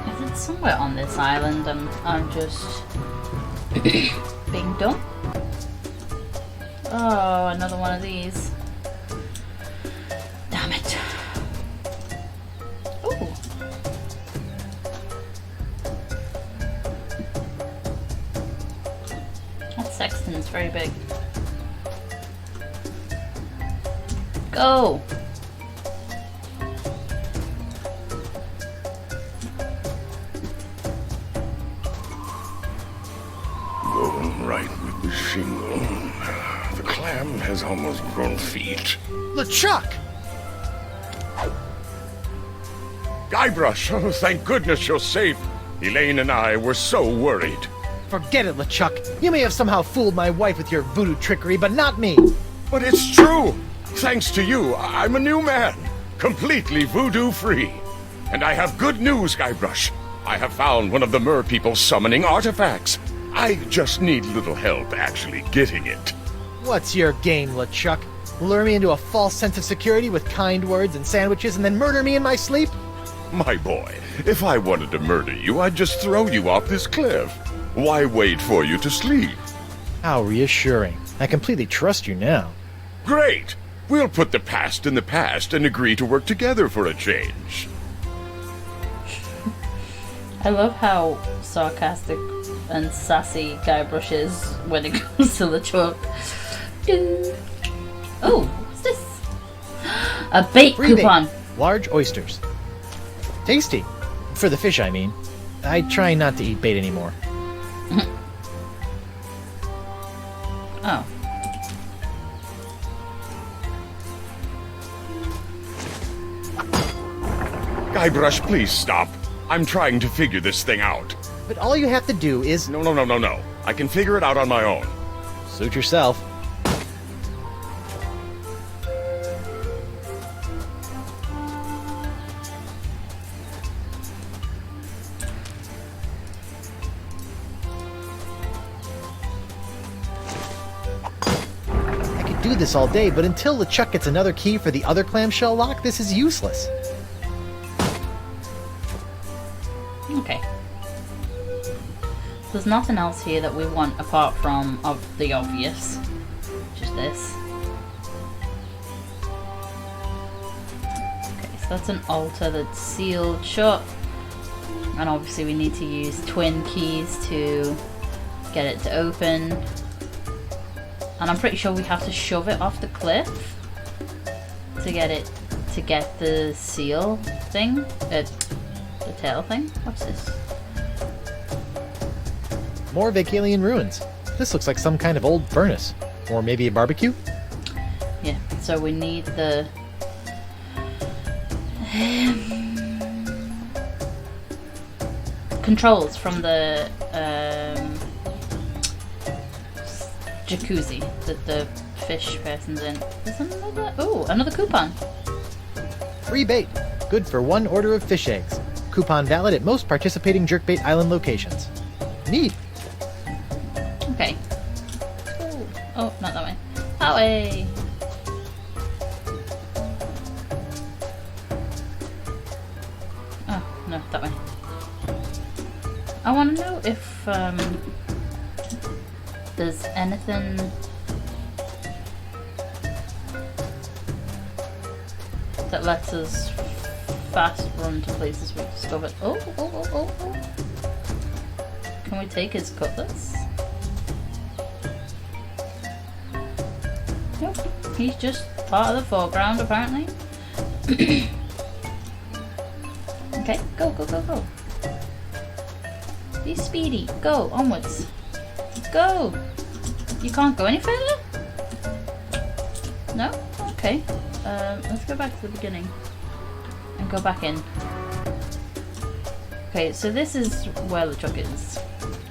Is it somewhere on this island and I'm just being dumb? Oh, another one of these. Damn it. Ooh. That sexton's very big. Go! Going right with the shingle. The clam has almost grown feet. LeChuck! Guybrush, oh, thank goodness you're safe. Elaine and I were so worried. Forget it, LeChuck. You may have somehow fooled my wife with your voodoo trickery, but not me. But it's true. Thanks to you, I'm a new man. Completely voodoo-free. And I have good news, Guybrush. I have found one of the mer people summoning artifacts. I just need little help actually getting it. What's your game, LeChuck? Lure me into a false sense of security with kind words and sandwiches and then murder me in my sleep? My boy, if I wanted to murder you, I'd just throw you off this cliff. Why wait for you to sleep? How reassuring. I completely trust you now. Great! We'll put the past in the past and agree to work together for a change. I love how sarcastic and sassy Guybrush is when it comes to LeChuck. Ding. Oh, what's this? A bait coupon. Bait. Large oysters. Tasty. For the fish, I mean. I try not to eat bait anymore. Oh. Guybrush, please stop. I'm trying to figure this thing out. But all you have to do is... No. I can figure it out on my own. Suit yourself. I could do this all day, but until LeChuck gets another key for the other clamshell lock, this is useless. Okay. There's nothing else here that we want apart from the obvious. Just this. Okay, so that's an altar that's sealed shut. And obviously we need to use twin keys to get it to open. And I'm pretty sure we have to shove it off the cliff to get the seal thing. The tail thing? What's this? More Vacalian ruins. This looks like some kind of old furnace. Or maybe a barbecue? Yeah, so we need the... controls from the jacuzzi that the fish person's in. There's another... Oh, another coupon. Free bait. Good for 1 order of fish eggs. Coupon valid at most participating Jerkbait Island locations. Neat. Okay. Ooh. Oh, not that way. That way! Oh, no, that way. I want to know if there's anything that lets us fast run to places we've discovered. Oh. Can we take his cutlass? Nope. He's just part of the foreground, apparently. Okay, go. Be speedy. Go, onwards. Go! You can't go any further? No? Okay. Let's go back to the beginning. And go back in. Okay, so this is where LeChuck is.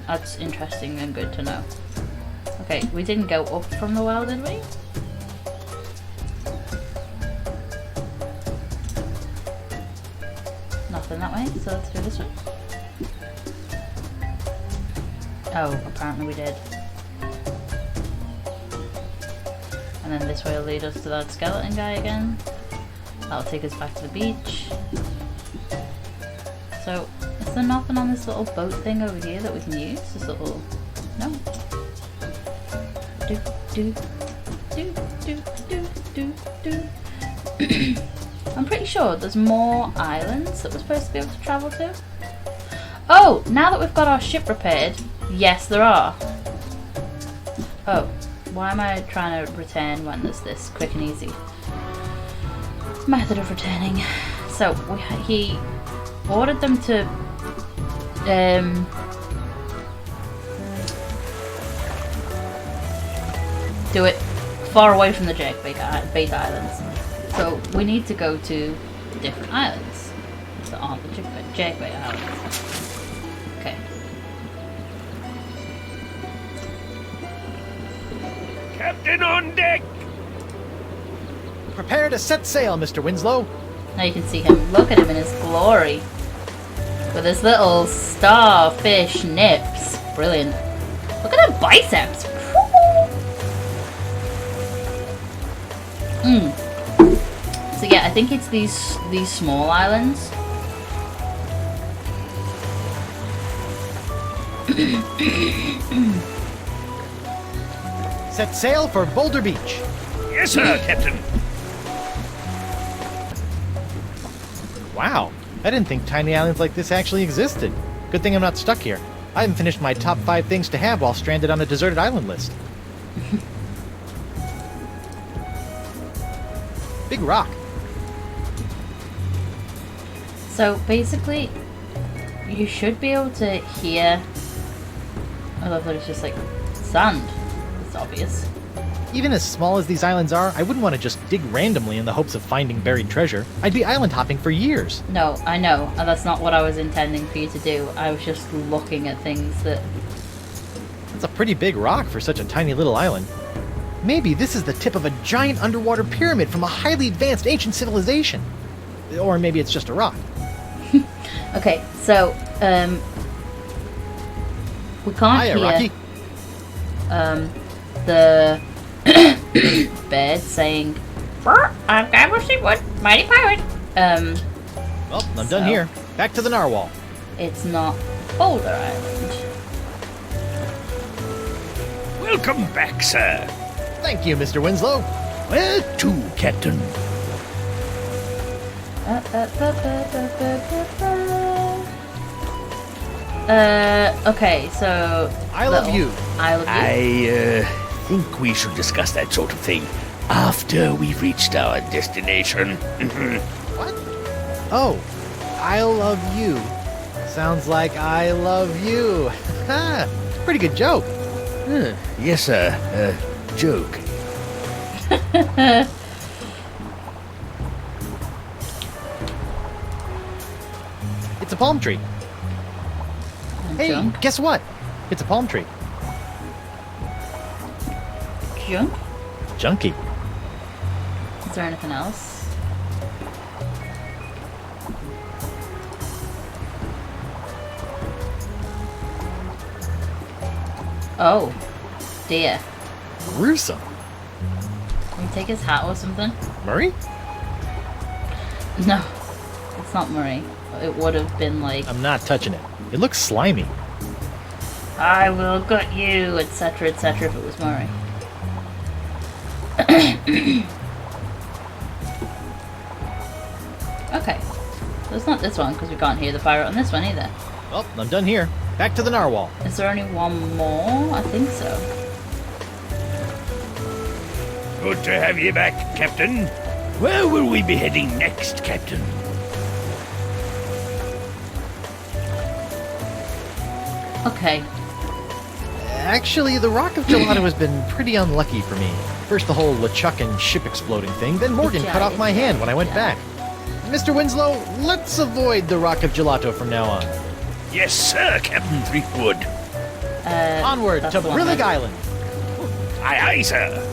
That's interesting and good to know. Okay, we didn't go up from the well, did we? Nothing that way, so let's do this one. Oh, apparently we did. And then this way will lead us to that skeleton guy again. That'll take us back to the beach. So, is there nothing on this little boat thing over here that we can use? This little... No. I'm pretty sure there's more islands that we're supposed to be able to travel to. Oh, now that we've got our ship repaired, yes there are. Oh, why am I trying to return when there's this quick and easy? Method of returning. So he ordered them to do it far away from the Jakebait Islands. So we need to go to different islands that aren't the Jakebait Islands. Okay. Captain on deck! Prepare to set sail, Mr. Winslow. Now you can see him. Look at him in his glory. With his little starfish nips. Brilliant. Look at the biceps. So yeah, I think it's these small islands. Set sail for Boulder Beach. Yes, sir, Captain. Wow, I didn't think tiny islands like this actually existed. Good thing I'm not stuck here. I haven't finished my top 5 things to have while stranded on a deserted island list. Big rock. So basically, you should be able to hear. I love that it's just like sand. It's obvious. Even as small as these islands are, I wouldn't want to just dig randomly in the hopes of finding buried treasure. I'd be island hopping for years. No, I know, and that's not what I was intending for you to do. I was just looking at things that. That's a pretty big rock for such a tiny little island. Maybe this is the tip of a giant underwater pyramid from a highly advanced ancient civilization. Or maybe it's just a rock. Okay, so we can't Hiya, hear Rocky. The bird saying, "I'm Guybrush Threepwood, mighty pirate." Well, I'm done here. Back to the narwhal. It's not Boulder Island. Welcome back, sir. Thank you, Mr. Winslow. Where to, Captain? Okay, so I love you. I love you. I think we should discuss that sort of thing after we've reached our destination. What? Oh, I love you. Sounds like I love you. Ha! Pretty good joke. Yes, sir. Joke. It's a palm tree. Hey, Junk? guess what? It's a palm tree. Junk? Junkie. Is there anything else? Oh, dear. Gruesome. Can we take his hat or something? Murray? No, it's not Murray. It would have been like, I'm not touching it. It looks slimy. I will gut you, etc., etc. if it was Murray. Okay, so it's not this one because we can't hear the pirate on this one either. Well, I'm done here. Back to the narwhal. Is there only one more? I think so. Good to have you back, Captain. Where will we be heading next, Captain? Okay. Actually, the Rock of Gelato has been pretty unlucky for me. First the whole LeChuck ship exploding thing, then Morgan cut off my hand when I went back. Mr. Winslow, let's avoid the Rock of Gelato from now on. Yes, sir, Captain Threepwood. Onward to Brillig Island. Aye, aye, sir.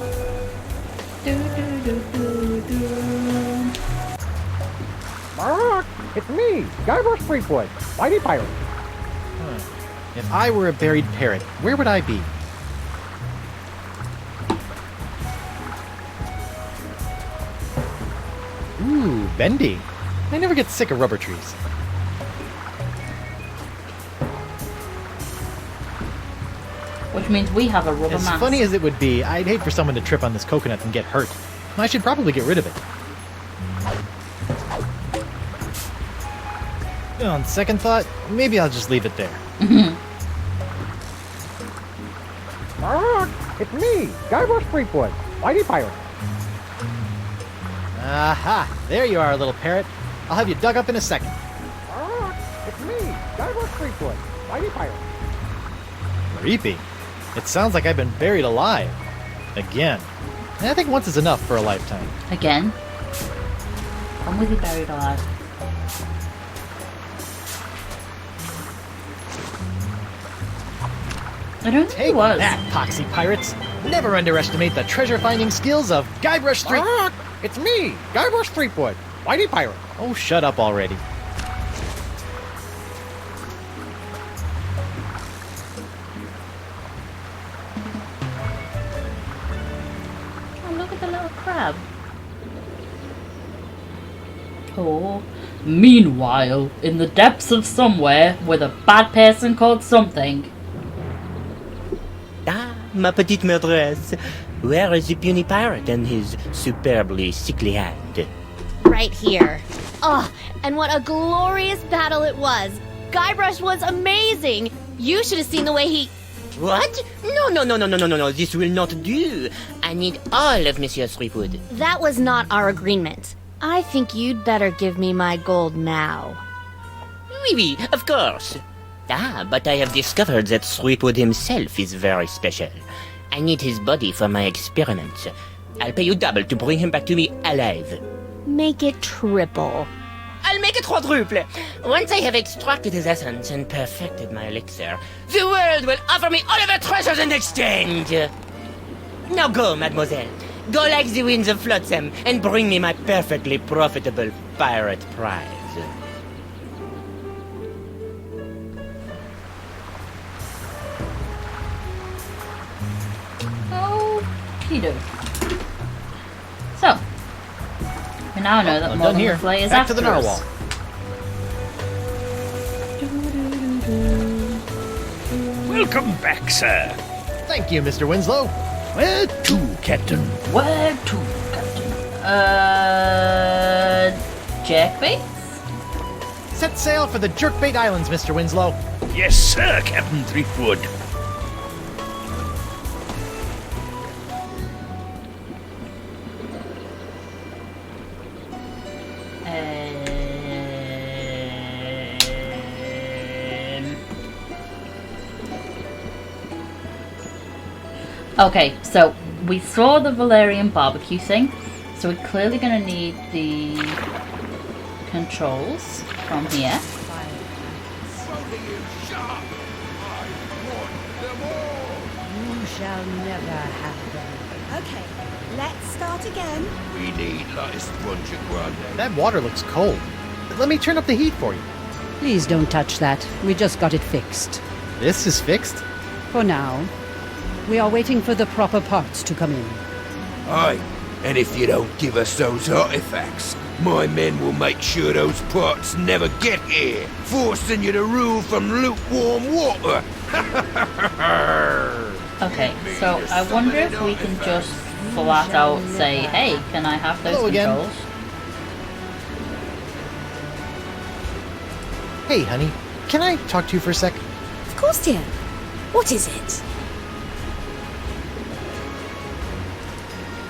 Mark, it's me, Guybrush Threepwood, mighty pirate. If I were a buried parrot, where would I be? Ooh, bendy. I never get sick of rubber trees. Which means we have a rubber As mask. funny as it would be, I'd hate for someone to trip on this coconut and get hurt. I should probably get rid of it. On second thought, maybe I'll just leave it there. Mark, it's me, Guybrush Threepwood, mighty pirate. Aha! There you are, little parrot. I'll have you dug up in a second. It's me, Guybrush Threepwood, Mighty Pirate. Creepy. It sounds like I've been buried alive. Again. I think once is enough for a lifetime. Again? I'm with you buried alive. I don't think it was. That, poxy pirates! Never underestimate the treasure-finding skills of Guybrush Threep... It's me, Guybrush Threepwood, Mighty Pirate. Oh, shut up already. Oh, look at the little crab. Oh. Meanwhile, in the depths of somewhere, with a bad person called something. Ah, ma petite maîtresse. Where is the puny pirate and his superbly sickly hand? Right here. Oh, and what a glorious battle it was. Guybrush was amazing. You should have seen the way he... What? No, this will not do. I need all of Monsieur Threepwood. That was not our agreement. I think you'd better give me my gold now. Oui, of course. Ah, but I have discovered that Threepwood himself is very special. I need his body for my experiments. I'll pay you double to bring him back to me alive. Make it triple. I'll make it quadruple. Once I have extracted his essence and perfected my elixir, the world will offer me all of their treasures in exchange. Now go, mademoiselle. Go like the winds of Flotsam and bring me my perfectly profitable pirate prize. Okey-doke. So, we now know that Morgan Le Fay is Back after to the narwhal. us. Welcome back, sir. Thank you, Mr. Winslow. Where to, Captain? Where to, Captain? Jerkbaits? Set sail for the Jerkbait Islands, Mr. Winslow. Yes, sir, Captain Threepwood. Okay, so we saw the Valerian barbecue thing, so we're clearly going to need the controls from here. You shall never have them. Okay, let's start again. We need like a sponge of grande. That water looks cold. Let me turn up the heat for you. Please don't touch that. We just got it fixed. This is fixed? For now. We are waiting for the proper parts to come in. Aye, and if you don't give us those artifacts, my men will make sure those parts never get here, forcing you to rule from lukewarm water. Okay, so I wonder if we can just flat out say, hey, can I have those Hello again. controls? Hey, honey, can I talk to you for a sec? Of course, dear. What is it?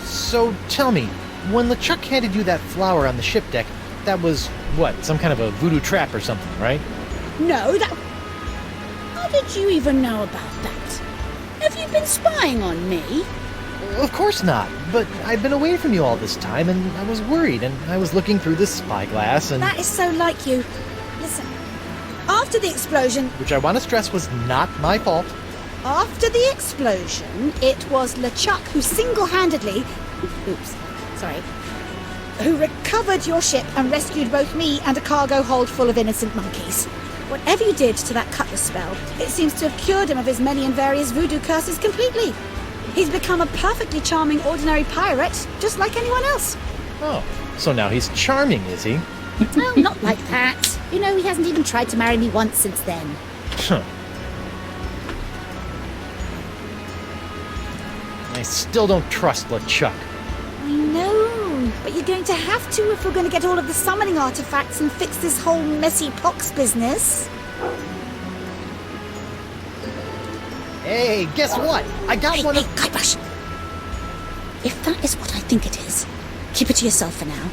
So, tell me, when LeChuck handed you that flower on the ship deck, that was, what, some kind of a voodoo trap or something, right? No, that... How did you even know about that? Have you been spying on me? Of course not, but I've been away from you all this time, and I was worried, and I was looking through this spyglass, and... That is so like you. Listen, after the explosion... Which I want to stress was not my fault. After the explosion, it was LeChuck who single-handedly... Oops, sorry. Who recovered your ship and rescued both me and a cargo hold full of innocent monkeys. Whatever you did to that cutlass spell, it seems to have cured him of his many and various voodoo curses completely. He's become a perfectly charming ordinary pirate, just like anyone else. Oh, so now he's charming, is he? No, not like that. You know, he hasn't even tried to marry me once since then. Huh. I still don't trust LeChuck. I know, but you're going to have to if we're going to get all of the summoning artifacts and fix this whole messy pox business. Hey, guess what? I got one of... Guybrush! If that is what I think it is, Keep it to yourself for now.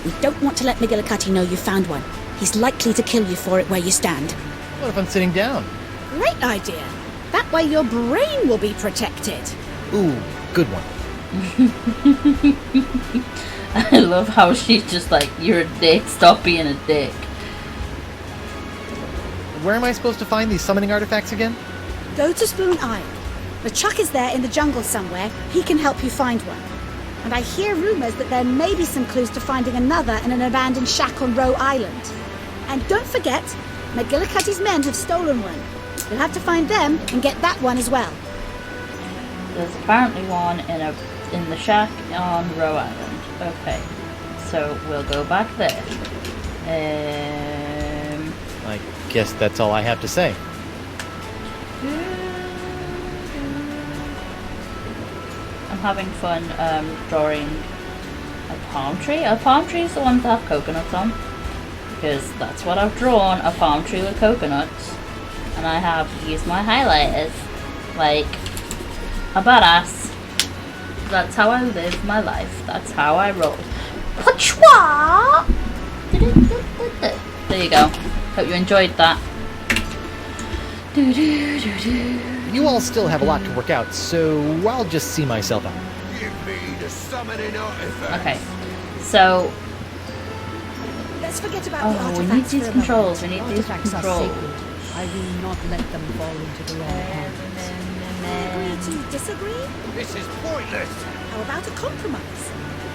We don't want to let McGillicuddy know you found one. He's likely to kill you for it where you stand. What if I'm sitting down? Great idea. That way your brain will be protected. Ooh, good one. I love how she's just like, you're a dick, stop being a dick. Where am I supposed to find these summoning artifacts again? Go to Spoon Isle. LeChuck is there in the jungle somewhere. He can help you find one. And I hear rumors that there may be some clues to finding another in an abandoned shack on Roe Island. And don't forget, McGillicuddy's men have stolen one. You'll have to find them and get that one as well. There's apparently one in the shack on Roe Island. Okay, so we'll go back there. I guess that's all I have to say. I'm having fun drawing a palm tree. A palm tree is the one that have coconuts on, because that's what I've drawn, a palm tree with coconuts. And I have used my highlighters like a badass. That's how I live my life. That's how I roll. Pachwa! There you go. Hope you enjoyed that. You all still have a lot to work out, so I'll just see myself out. Give me the summoning artifact. Okay, so Let's forget about the we need artifacts these for a controls. We The need these artifacts are controls. sacred. I will not let them fall into the wrong hands. Agree to disagree? This is pointless. How about a compromise?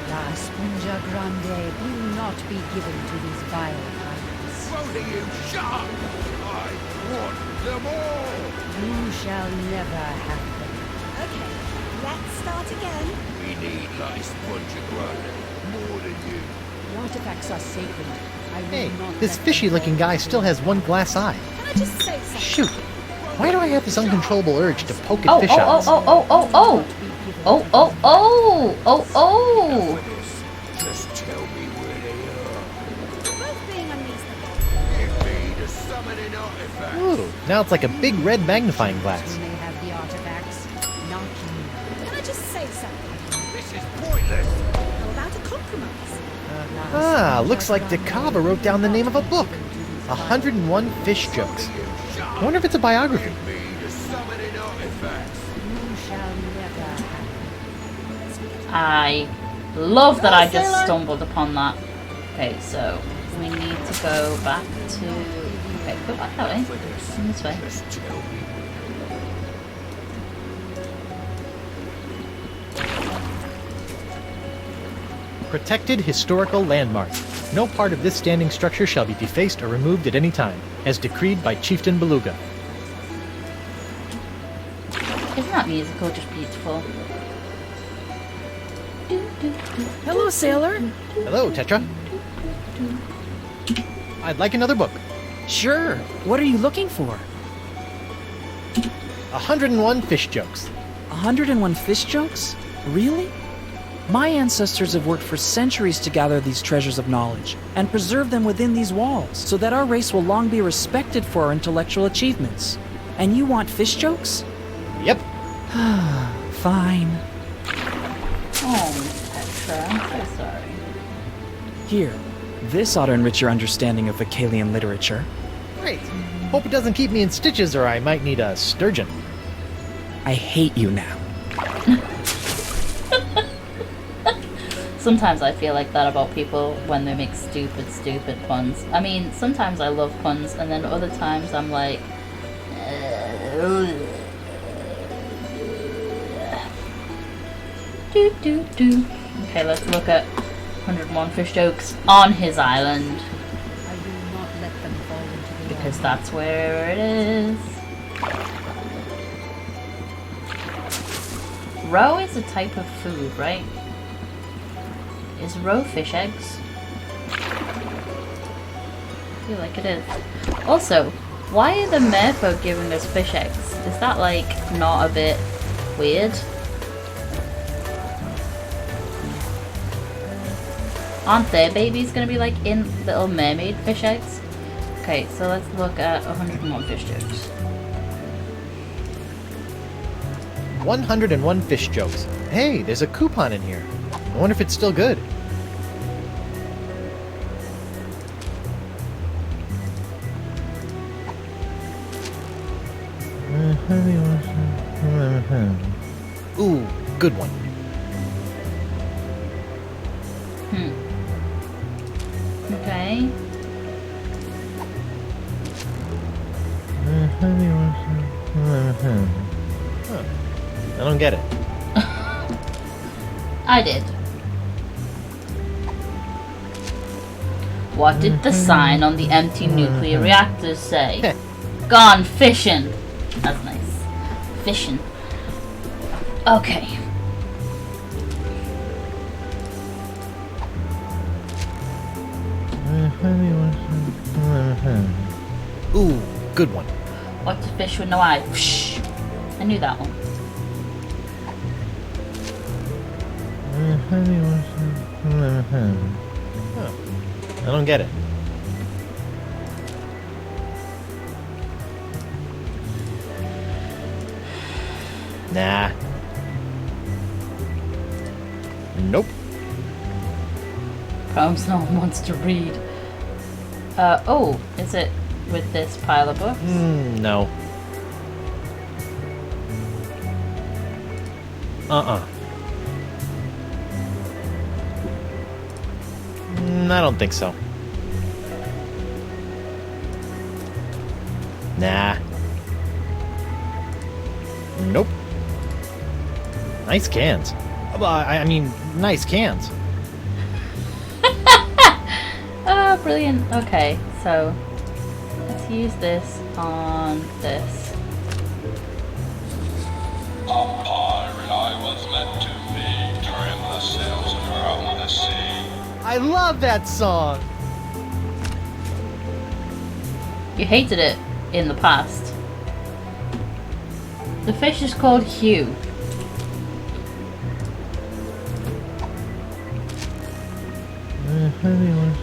La Sponja Grande will not be given to these vile pirates. Both of you, shut up! I want them all! You shall never have them. Okay, let's start again. We need like Sponge Grande more than you. The artifacts are sacred. I will Hey, not this let them fishy-looking fall guy into still the has one glass eye. Can I just say something? Shoot! Why do I have this uncontrollable urge to poke at Oh, fish oh, eyes? oh, oh, oh, oh, oh, oh, oh, oh, oh. Just tell me where they are. You're both being unreasonable. Give me the summoning artifact. Ooh, now it's like a big red magnifying glass. You may have the artifacts, not you. Can I just say something? This is pointless. How about a compromise? Ah, looks like DeCava wrote down the name of a book. 101 Fish Jokes. I wonder if it's a biography. Give me the summoning artifact. You shall never have them. I love that I just stumbled upon that. Okay, so we need to go back to... Okay, go back that way. And this way. Just tell me. Protected Historical Landmark. No part of this standing structure shall be defaced or removed at any time, as decreed by Chieftain Beluga. Isn't that musical just beautiful? Hello, sailor. Hello, Tetra. I'd like another book. Sure. What are you looking for? 101 Fish Jokes. 101 fish jokes? Really? My ancestors have worked for centuries to gather these treasures of knowledge and preserve them within these walls so that our race will long be respected for our intellectual achievements. And you want fish jokes? Yep. Fine. Oh, Petra, I'm so sorry. Here, this ought to enrich your understanding of Vicalian literature. Great. Hope it doesn't keep me in stitches or I might need a sturgeon. I hate you now. Sometimes I feel like that about people when they make stupid puns. I mean, sometimes I love puns, and then other times I'm like... Okay, let's look at 101 fish jokes on his island. I will not let them fall into the Because that's where it is. Roe is a type of food, right? Is roe fish eggs? I feel like it is. Also, why are the merfolk giving us fish eggs? Is that like not a bit weird? Aren't their babies gonna be like in little mermaid fish eggs? Okay, so let's look at 101 fish jokes. 101 Fish Jokes. Hey, there's a coupon in here. I wonder if it's still good. Ooh, good one. Okay. Huh. I don't get it. I did. What did the sign on the empty nuclear reactors say? Gone fishing. That's nice. Fishing. Okay. Ooh, good one. What's a fish with no eye? Whoosh. I knew that one. Huh. I don't get it. Nah. Nope. Promise no one wants to read. Oh, is it with this pile of books? No. I don't think so. Nah. Nope. Nice cans. Well, I mean, nice cans. Oh, brilliant. Okay, so let's use this on this. A pirate I was meant to be, trim the sails around the sea. I love that song. You hated it in the past. The fish is called Hugh.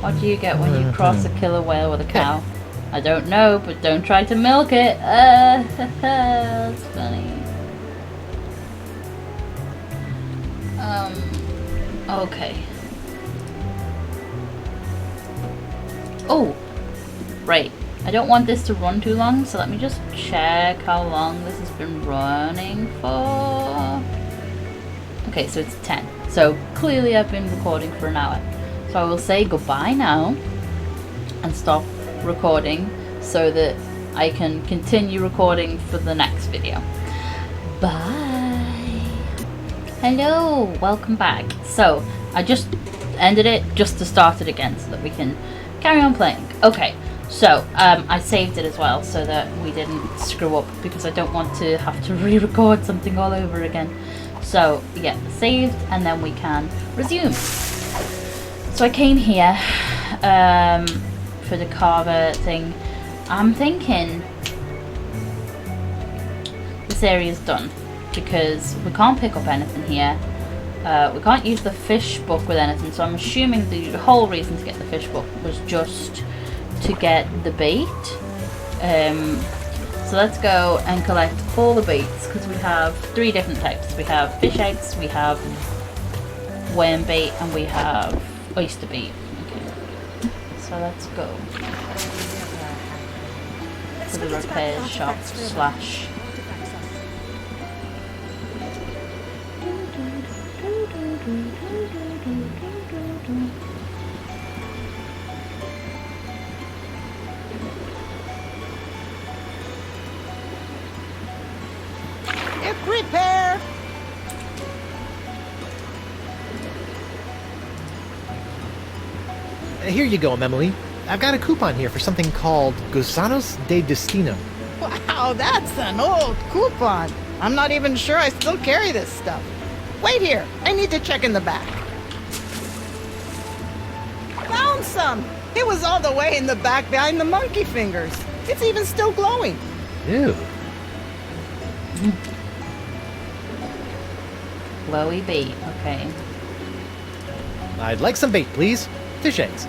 What do you get when you cross a killer whale with a cow? I don't know, but don't try to milk it. That's funny. Okay. Oh, right. I don't want this to run too long, so let me just check how long this has been running for. Okay, so it's 10. So clearly I've been recording for an hour. So I will say goodbye now and stop recording so that I can continue recording for the next video. Bye. Hello, welcome back. So I just ended it just to start it again so that we can carry on playing. Okay, so I saved it as well so that we didn't screw up because I don't want to have to re-record something all over again. So yeah, saved and then we can resume. So I came here for the carver thing. I'm thinking this area's done because we can't pick up anything here. We can't use the fish book with anything, so I'm assuming the whole reason to get the fish book was just to get the bait. So let's go and collect all the baits because we have 3 different types. We have fish eggs, we have worm bait, and we have oyster bait. Okay, so let's go to the repair shop slash. Repair. Here you go, Emily. I've got a coupon here for something called Gusanos de Destino. Wow, that's an old coupon. I'm not even sure I still carry this stuff. Wait here, I need to check in the back. Found some. It was all the way in the back behind the monkey fingers. It's even still glowing. Ew. Glowy bait, okay. I'd like some bait, please. Fish eggs.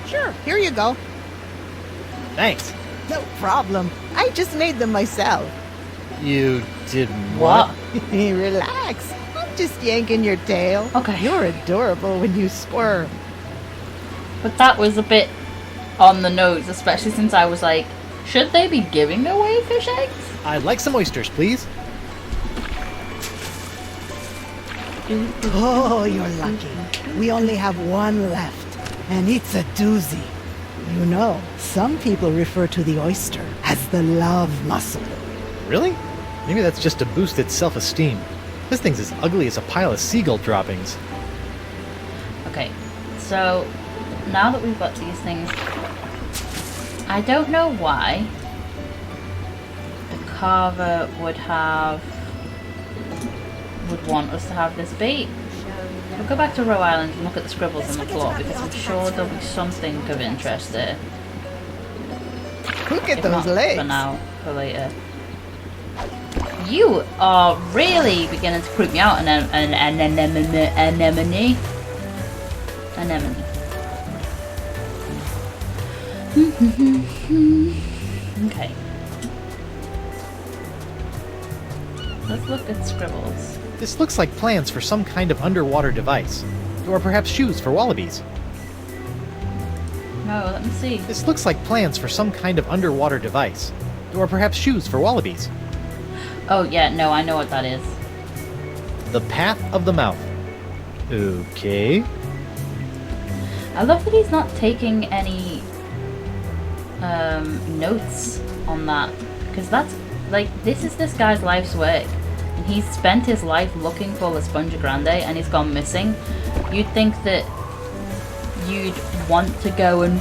Sure, here you go. Thanks. No problem. I just made them myself. You did what? Relax. I'm just yanking your tail. Okay. You're adorable when you squirm. But that was a bit on the nose, especially since I was like, should they be giving away fish eggs? I'd like some oysters, please. Oh, you're lucky. We only have one left, and it's a doozy. You know, some people refer to the oyster as the love mussel. Really? Maybe that's just to boost its self-esteem. This thing's as ugly as a pile of seagull droppings. Okay, so now that we've got these things, I don't know why the carver would want us to have this bait. We'll go back to Roe Island and look at the scribbles on the floor, because I'm sure there'll be something of interest there. Look at If those not legs. for now, for later. You are really beginning to creep me out, anemone. Okay. Let's look at scribbles. This looks like plans for some kind of underwater device. Or perhaps shoes for wallabies. No, let me see. This looks like plans for some kind of underwater device. Or perhaps shoes for wallabies. Oh yeah, no, I know what that is. The path of the mouth. Okay. I love that he's not taking any notes on that, because that's like, this is this guy's life's work, and he's spent his life looking for La Sponja Grande and he's gone missing. You'd think that you'd want to go and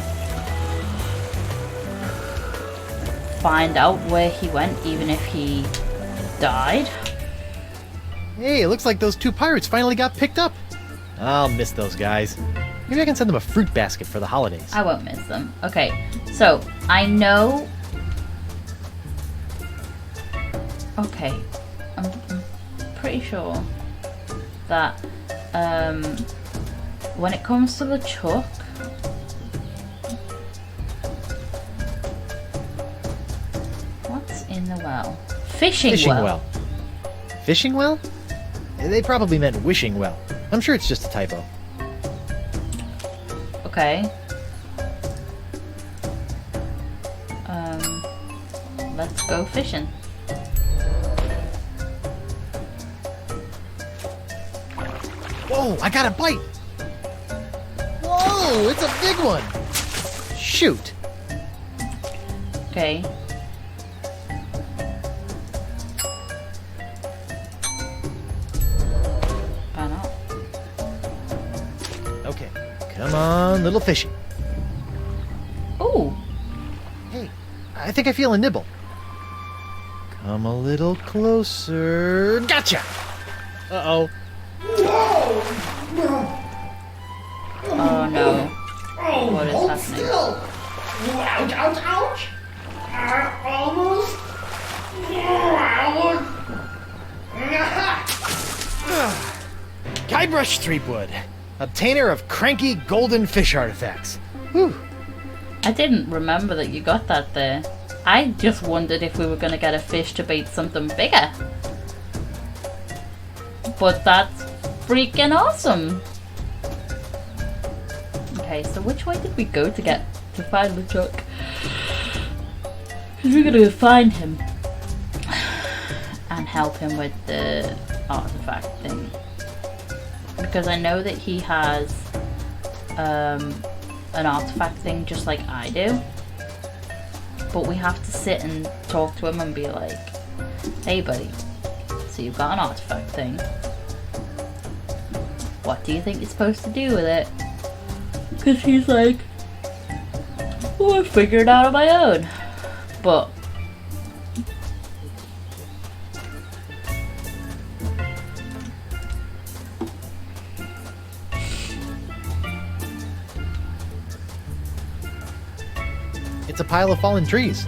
find out where he went, even if he died. Hey, it looks like those two pirates finally got picked up. I'll miss those guys. Maybe I can send them a fruit basket for the holidays. I won't miss them. Okay, so I know. Okay, I'm pretty sure that when it comes to the chuck, what's in the well? Fishing well. Fishing well? They probably meant wishing well. I'm sure it's just a typo. Okay. Let's go fishing. Whoa, I got a bite! Whoa, it's a big one! Shoot! Okay. Why not? Okay, come on, little fishy. Ooh! Hey, I think I feel a nibble. Come a little closer. Gotcha! Uh-oh. Oh no. What is happening? Ouch, ouch, ouch! Almost. Guybrush Threepwood, obtainer of cranky golden fish artifacts. Whew. I didn't remember that you got that there. I just wondered if we were going to get a fish to bait something bigger. But that's freaking awesome! Okay, so which way did we go to find LeChuck? Because we're going to find him and help him with the artifact thing. Because I know that he has an artifact thing just like I do. But we have to sit and talk to him and be like, hey buddy, so you've got an artifact thing. What do you think you're supposed to do with it? Because he's like, oh, I figured it out on my own. But it's a pile of fallen trees.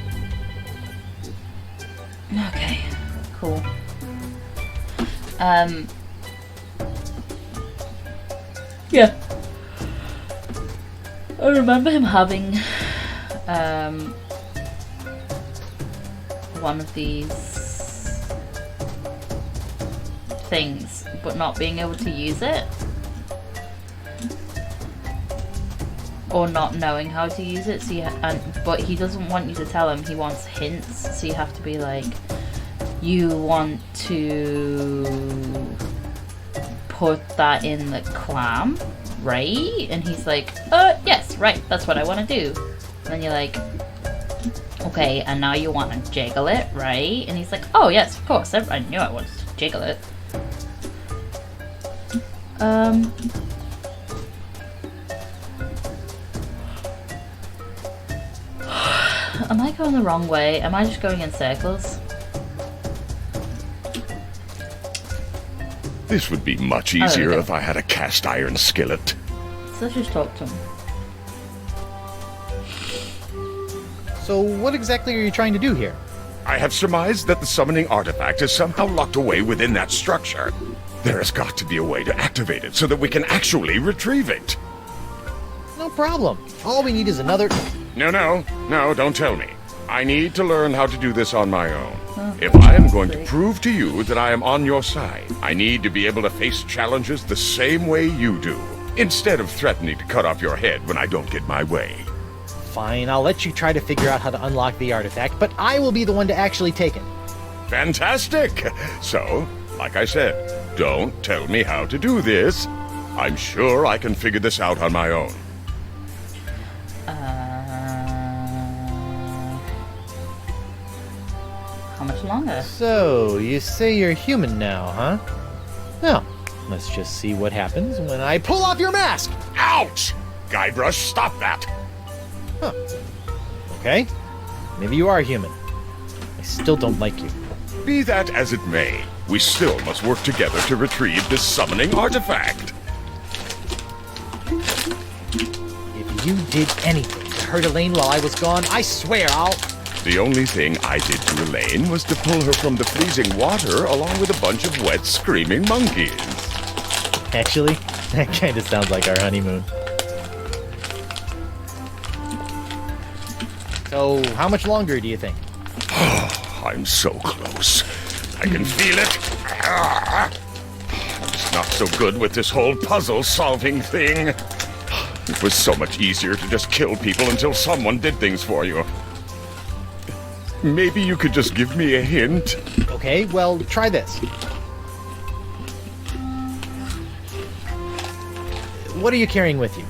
okay, cool. Yeah. I remember him having one of these things, but not being able to use it. or not knowing how to use it. So but he doesn't want you to tell him. He wants hints. So you have to be like, you want to put that in the clam, right? And he's like, yes, right, that's what I want to do. And then you're like, okay, and now you want to jiggle it, right? And he's like, oh yes, of course, I knew I wanted to jiggle it. Am I going the wrong way? Am I just going in circles? This would be much easier if I had a cast iron skillet. So let's just talk to him. So what exactly are you trying to do here? I have surmised that the summoning artifact is somehow locked away within that structure. There has got to be a way to activate it so that we can actually retrieve it. No problem. All we need is another... No, don't tell me. I need to learn how to do this on my own. If I am going to prove to you that I am on your side, I need to be able to face challenges the same way you do, instead of threatening to cut off your head when I don't get my way. Fine, I'll let you try to figure out how to unlock the artifact, but I will be the one to actually take it. Fantastic! So, like I said, don't tell me how to do this. I'm sure I can figure this out on my own. How much longer? So, you say you're human now, huh? Now, let's just see what happens when I pull off your mask! Ouch! Guybrush, stop that! Huh. Okay. Maybe you are human. I still don't like you. Be that as it may, we still must work together to retrieve this summoning artifact. If you did anything to hurt Elaine while I was gone, I swear I'll... The only thing I did to Elaine was to pull her from the freezing water along with a bunch of wet, screaming monkeys. Actually, that kind of sounds like our honeymoon. So, how much longer do you think? I'm so close. I can feel it. I'm just not so good with this whole puzzle-solving thing. It was so much easier to just kill people until someone did things for you. Maybe you could just give me a hint? Okay, well, try this. What are you carrying with you?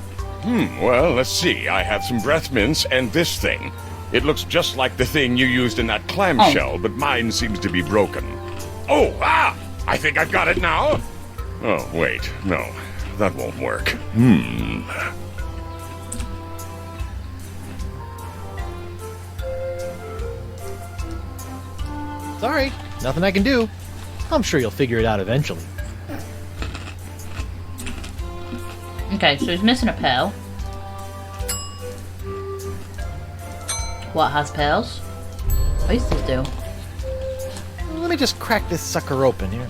Well, let's see. I have some breath mints and this thing. It looks just like the thing you used in that clamshell, but mine seems to be broken. Oh, I think I've got it now. Oh, wait, no, that won't work. Sorry, nothing I can do. I'm sure you'll figure it out eventually. Okay, so he's missing a pearl. What has pearls? Oysters do. Let me just crack this sucker open here.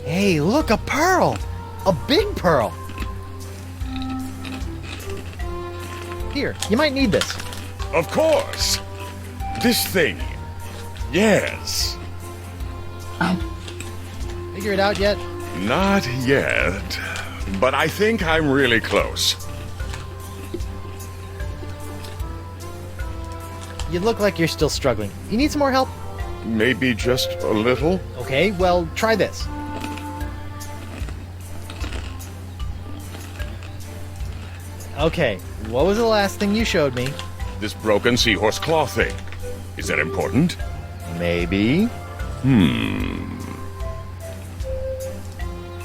Hey, look, a pearl! A big pearl! Here, you might need this. Of course! This thing. Yes. Figure it out yet? Not yet. But I think I'm really close. You look like you're still struggling. You need some more help? Maybe just a little? Okay, well, try this. Okay, what was the last thing you showed me? This broken seahorse claw thing. Is that important? Maybe.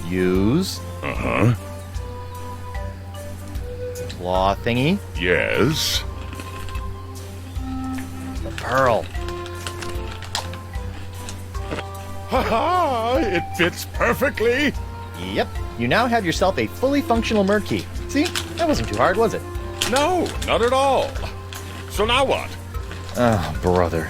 Use. Uh-huh. Claw thingy. Yes. The pearl. Ha-ha! It fits perfectly! Yep, you now have yourself a fully functional mer key. See? That wasn't too hard, was it? No, not at all. So now what? Oh, brother.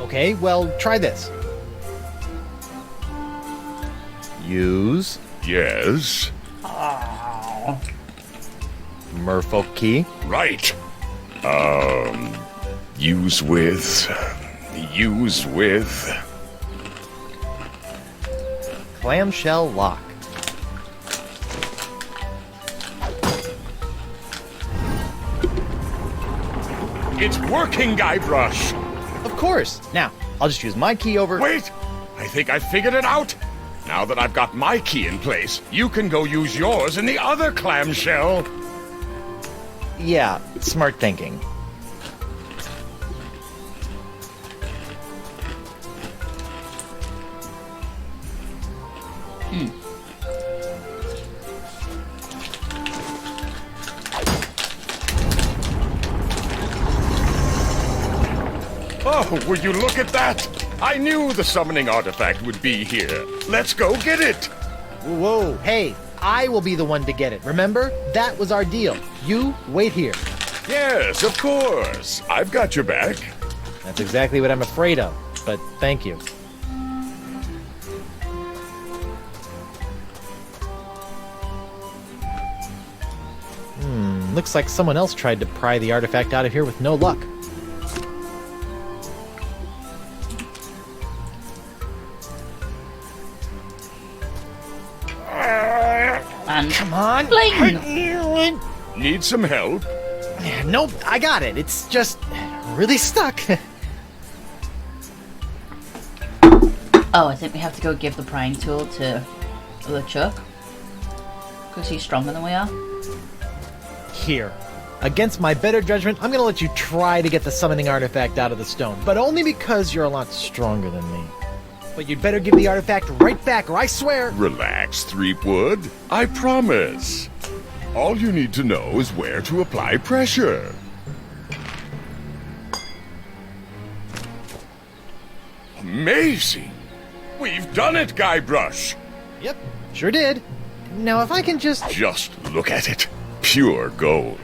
Okay, well, try this. Use. Yes. Merfolk key. Right. Use with. clamshell lock. It's working, Guybrush! Of course. Now, I'll just use my key over... Wait! I think I figured it out! Now that I've got my key in place, you can go use yours in the other clamshell! Yeah, smart thinking. Oh, will you look at that? I knew the summoning artifact would be here. Let's go get it! Whoa, hey, I will be the one to get it. Remember? That was our deal. You wait here. Yes, of course. I've got your back. That's exactly what I'm afraid of, but thank you. Looks like someone else tried to pry the artifact out of here with no luck. And come on! Bling! Need some help? Nope, I got it. It's just really stuck. Oh, I think we have to go give the prying tool to LeChuck. Because he's stronger than we are. Here. Against my better judgment, I'm gonna let you try to get the summoning artifact out of the stone, but only because you're a lot stronger than me. But you'd better give the artifact right back, or I swear... Relax, Threepwood. I promise. All you need to know is where to apply pressure. Amazing! We've done it, Guybrush! Yep, sure did. Now if I can just... Just look at it. Pure gold.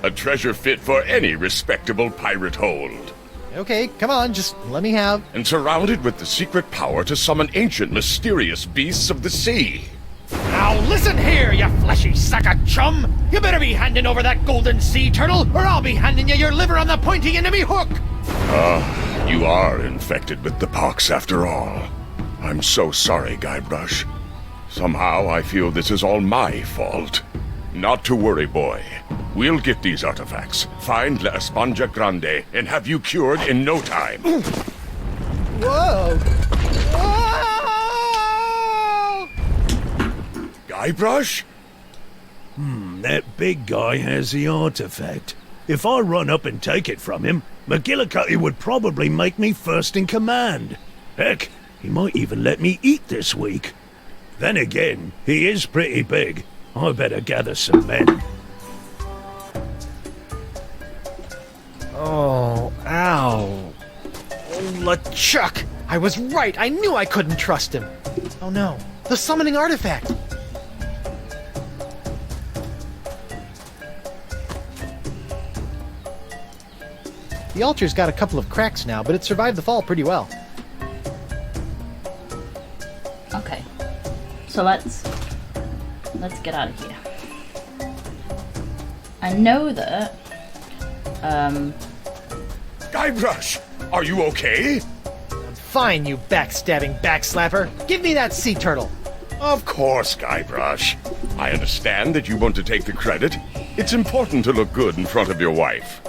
A treasure fit for any respectable pirate hold. Okay, come on, just let me have... And surrounded with the secret power to summon ancient, mysterious beasts of the sea. Now listen here, you fleshy sack of chum! You better be handing over that golden sea turtle, or I'll be handing you your liver on the pointy end of me hook! Ah, you are infected with the pox after all. I'm so sorry, Guybrush. Somehow I feel this is all my fault. Not to worry, boy. We'll get these artifacts, find La Esponja Grande, and have you cured in no time. Whoa! Whoa! Guybrush? That big guy has the artifact. If I run up and take it from him, McGillicuddy would probably make me first in command. Heck, he might even let me eat this week. Then again, he is pretty big. I better gather some men. Oh, ow. Oh, LeChuck! I was right! I knew I couldn't trust him! Oh no, the summoning artifact! The altar's got a couple of cracks now, but it survived the fall pretty well. Okay. So let's get out of here. I know that Guybrush, are you okay? I'm fine, you backstabbing backslapper. Give me that sea turtle. Of course, Guybrush. I understand that you want to take the credit. It's important to look good in front of your wife.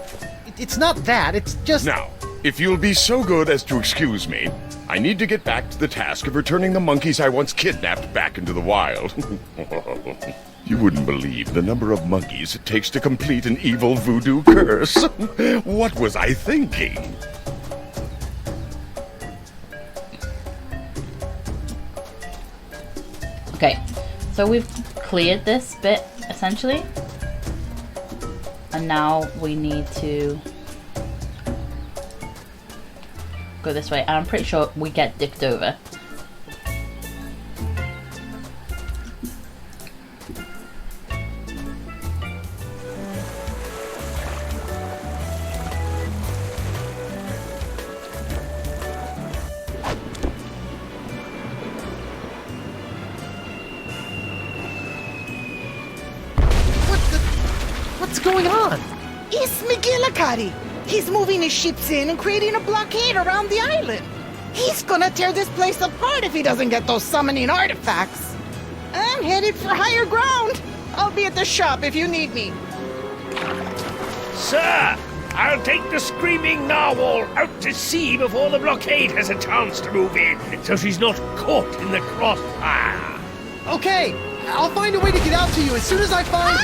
It's not that, it's just... Now, if you'll be so good as to excuse me, I need to get back to the task of returning the monkeys I once kidnapped back into the wild. You wouldn't believe the number of monkeys it takes to complete an evil voodoo curse. What was I thinking? okay, so we've cleared this bit essentially, and now we need to go this way. And I'm pretty sure we get dicked over. What's going on? It's McGillicuddy. He's moving his ships in and creating a blockade around the island. He's gonna tear this place apart if he doesn't get those summoning artifacts. I'm headed for higher ground. I'll be at the shop if you need me. Sir, I'll take the screaming narwhal out to sea before the blockade has a chance to move in, so she's not caught in the crossfire. Okay, I'll find a way to get out to you as soon as I find...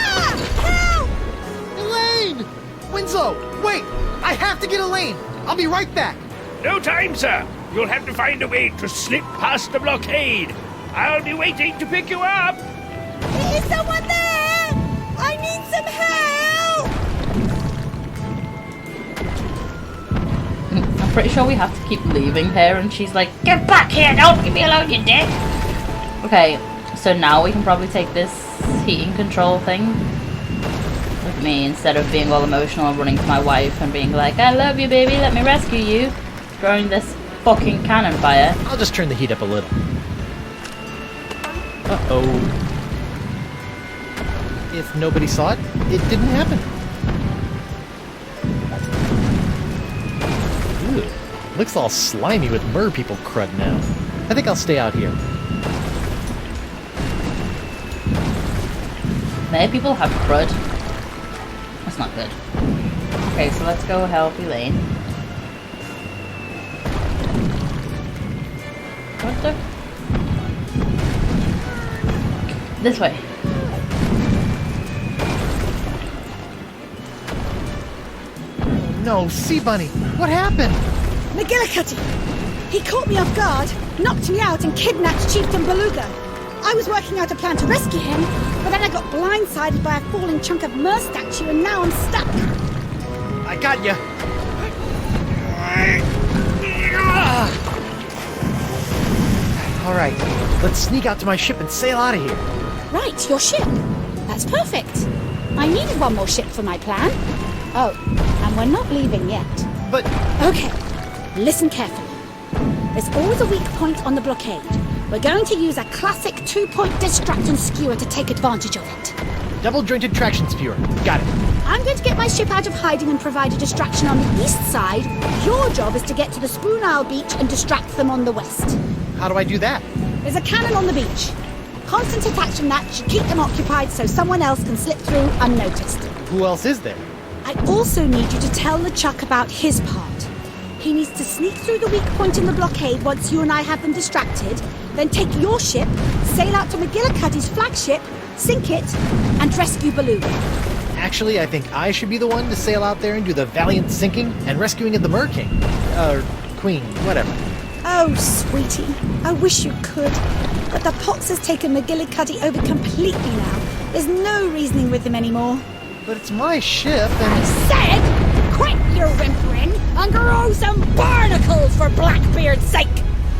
Help! Elaine! Winslow, wait! I have to get Elaine! I'll be right back! No time, sir. You'll have to find a way to slip past the blockade. I'll be waiting to pick you up. Is someone there? I need some help! I'm pretty sure we have to keep leaving her, and she's like, "Get back here! Don't leave me alone, you dick!" Okay, so now we can probably take this heating control thing with me instead of being all emotional and running to my wife and being like, "I love you, baby, let me rescue you." Throwing this fucking cannon fire. I'll just turn the heat up a little. Uh-oh. If nobody saw it, it didn't happen. Ooh, looks all slimy with mer people crud now. I think I'll stay out here. Mer people have crud. That's not good. Okay, so let's go help Elaine. What the? This way. No, Sea Bunny, what happened? McGillicuddy! He caught me off guard, knocked me out, and kidnapped Chieftain Beluga. I was working out a plan to rescue him, but then I got blindsided by a falling chunk of Mer statue, and now I'm stuck. I got ya. All right, let's sneak out to my ship and sail out of here. Right, your ship. That's perfect. I needed one more ship for my plan. Oh, and we're not leaving yet. But... Okay, listen carefully. There's always a weak point on the blockade. We're going to use a classic 2-point distract and skewer to take advantage of it. Double-jointed traction skewer. Got it. I'm going to get my ship out of hiding and provide a distraction on the east side. Your job is to get to the Spoon Isle beach and distract them on the west. How do I do that? There's a cannon on the beach. Constant attacks from that should keep them occupied so someone else can slip through unnoticed. Who else is there? I also need you to tell LeChuck about his part. He needs to sneak through the weak point in the blockade once you and I have them distracted, then take your ship, sail out to McGillicuddy's flagship, sink it, and rescue Beluga. Actually, I think I should be the one to sail out there and do the valiant sinking and rescuing of the Mer King. Queen, whatever. Oh, sweetie, I wish you could. But the Pox has taken McGillicuddy over completely now. There's no reasoning with him anymore. But it's my ship and... I said, quit your whimpering and grow some barnacles for Blackbeard's sake.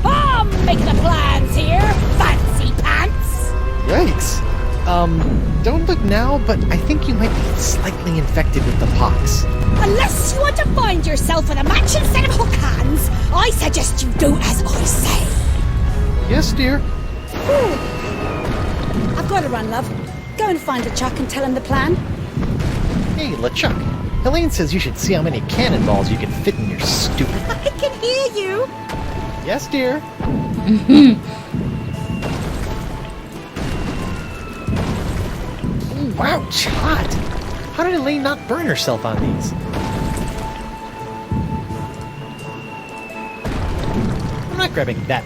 I'm making the plans here, fancy pants. Yikes. Don't look now, but I think you might be slightly infected with the pox. Unless you want to find yourself with a matching set of hook hands, I suggest you do as I say. Yes, dear. Ooh. I've got to run, love. Go and find LeChuck and tell him the plan. Hey, LeChuck. Elaine says you should see how many cannonballs you can fit in your stupid... I can hear you. Yes, dear. Ooh, ouch, hot. How did Elaine not burn herself on these? I'm not grabbing that.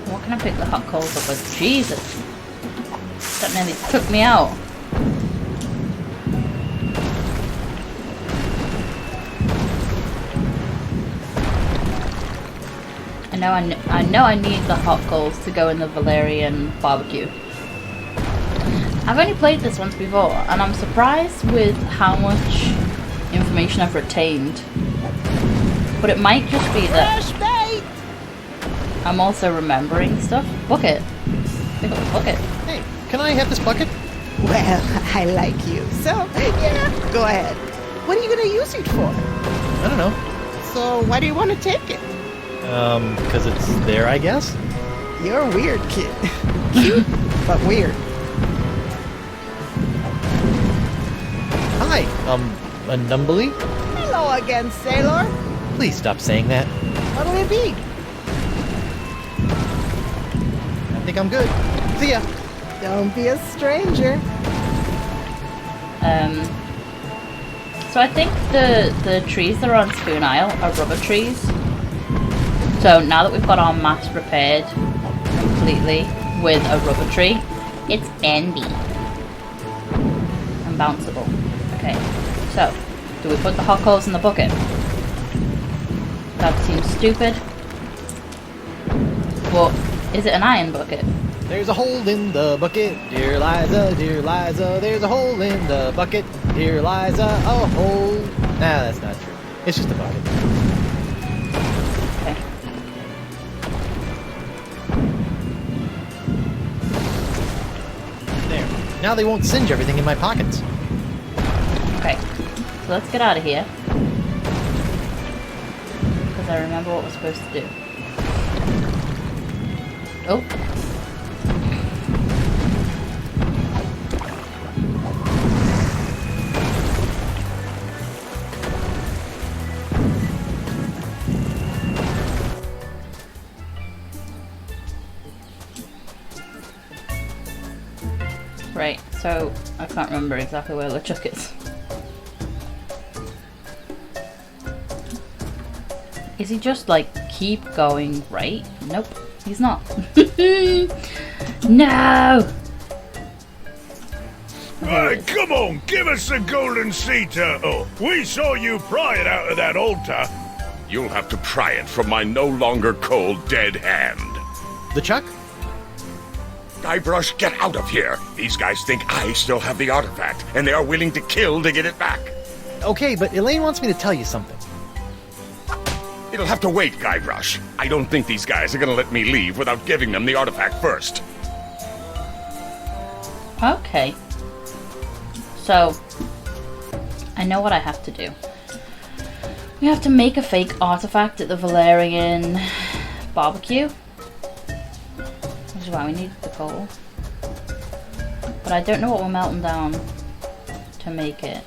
What can I pick the hot coals up with? Jesus. That nearly took me out. I know I need the hot coals to go in the Valerian barbecue. I've only played this once before, and I'm surprised with how much information I've retained. But it might just be that I'm also remembering stuff. Bucket. Pick up the bucket. Hey, can I have this bucket? Well, I like you. So, yeah, go ahead. What are you going to use it for? I don't know. So, why do you want to take it? Because it's there, I guess? You're a weird kid. Cute, but weird. Hi, Numbly? Hello again, sailor. Please stop saying that. What'll it be? I think I'm good. See ya. Don't be a stranger. So I think the trees that are on Spoon Isle are rubber trees. So now that we've got our mast repaired completely with a rubber tree, it's bendy and bounceable. Okay, so do we put the hot coals in the bucket? That seems stupid. But is it an iron bucket? There's a hole in the bucket, dear Liza, there's a hole in the bucket, dear Liza, a hole. Nah, that's not true. It's just a bucket. Okay. There. Now they won't singe everything in my pockets. Okay, so let's get out of here. Because I remember what we're supposed to do. Oh. Right, so I can't remember exactly where LeChuck is. Is he just like keep going right? Nope, he's not. No! Hey, come on, give us the golden sea turtle. We saw you pry it out of that altar. You'll have to pry it from my no longer cold dead hand. LeChuck? Guybrush, get out of here! These guys think I still have the artifact, and they are willing to kill to get it back. Okay, but Elaine wants me to tell you something. It'll have to wait, Guybrush. I don't think these guys are gonna let me leave without giving them the artifact first. Okay. So, I know what I have to do. We have to make a fake artifact at the Valerian barbecue. Which is why we need the coal. But I don't know what we're melting down to make it.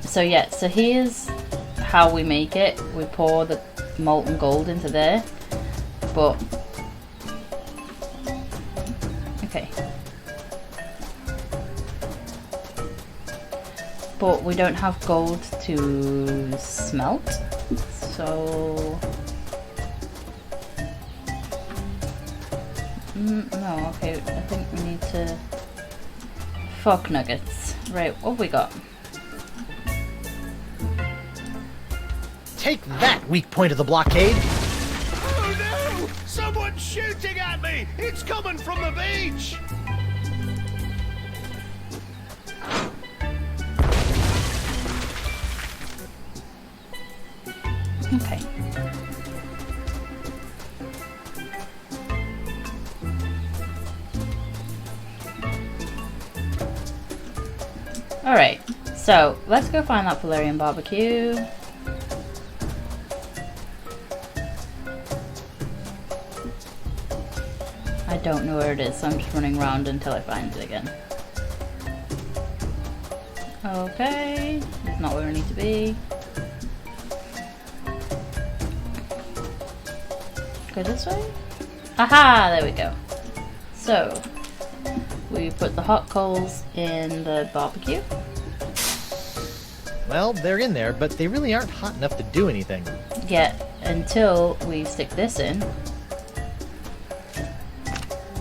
So yeah, so here's how we make it. We pour the molten gold into there. But okay. But we don't have gold to smelt. So no, okay, I think we need to fuck nuggets. Right, what have we got? Take that, weak point of the blockade! Oh no! Someone's shooting at me! It's coming from the beach! Okay. Alright, so let's go find that Valerian barbecue. I don't know where it is, so I'm just running around until I find it again. Okay, it's not where I need to be. Go this way? Aha! There we go. So, we put the hot coals in the barbecue. Well, they're in there, but they really aren't hot enough to do anything. Yeah, until we stick this in.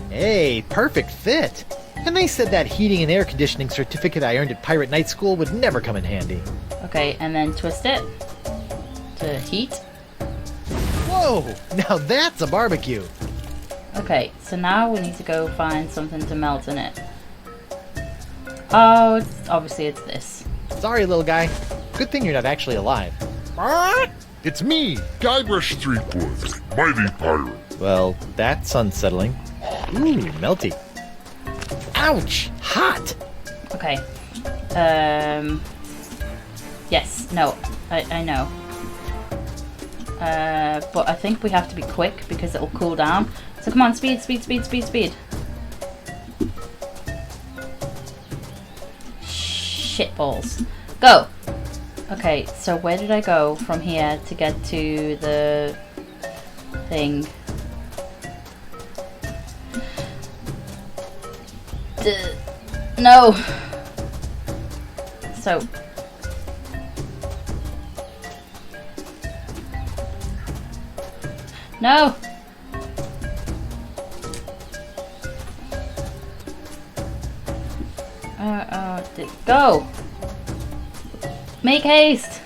Hey, perfect fit! And they said that heating and air conditioning certificate I earned at Pirate Night School would never come in handy. Okay, and then twist it to heat. Whoa! Now that's a barbecue! Okay, so now we need to go find something to melt in it. Oh, obviously it's this. Sorry, little guy. Good thing you're not actually alive. It's me, Guybrush Threepwood, mighty pirate. Well, that's unsettling. Ooh, melty. Ouch! Hot! Okay. Yes, no, I know. But I think we have to be quick because it'll cool down. So come on, speed, speed, speed, speed, speed. balls. Go! Okay, so where did I go from here to get to the thing? No! So... No! Go! Make haste!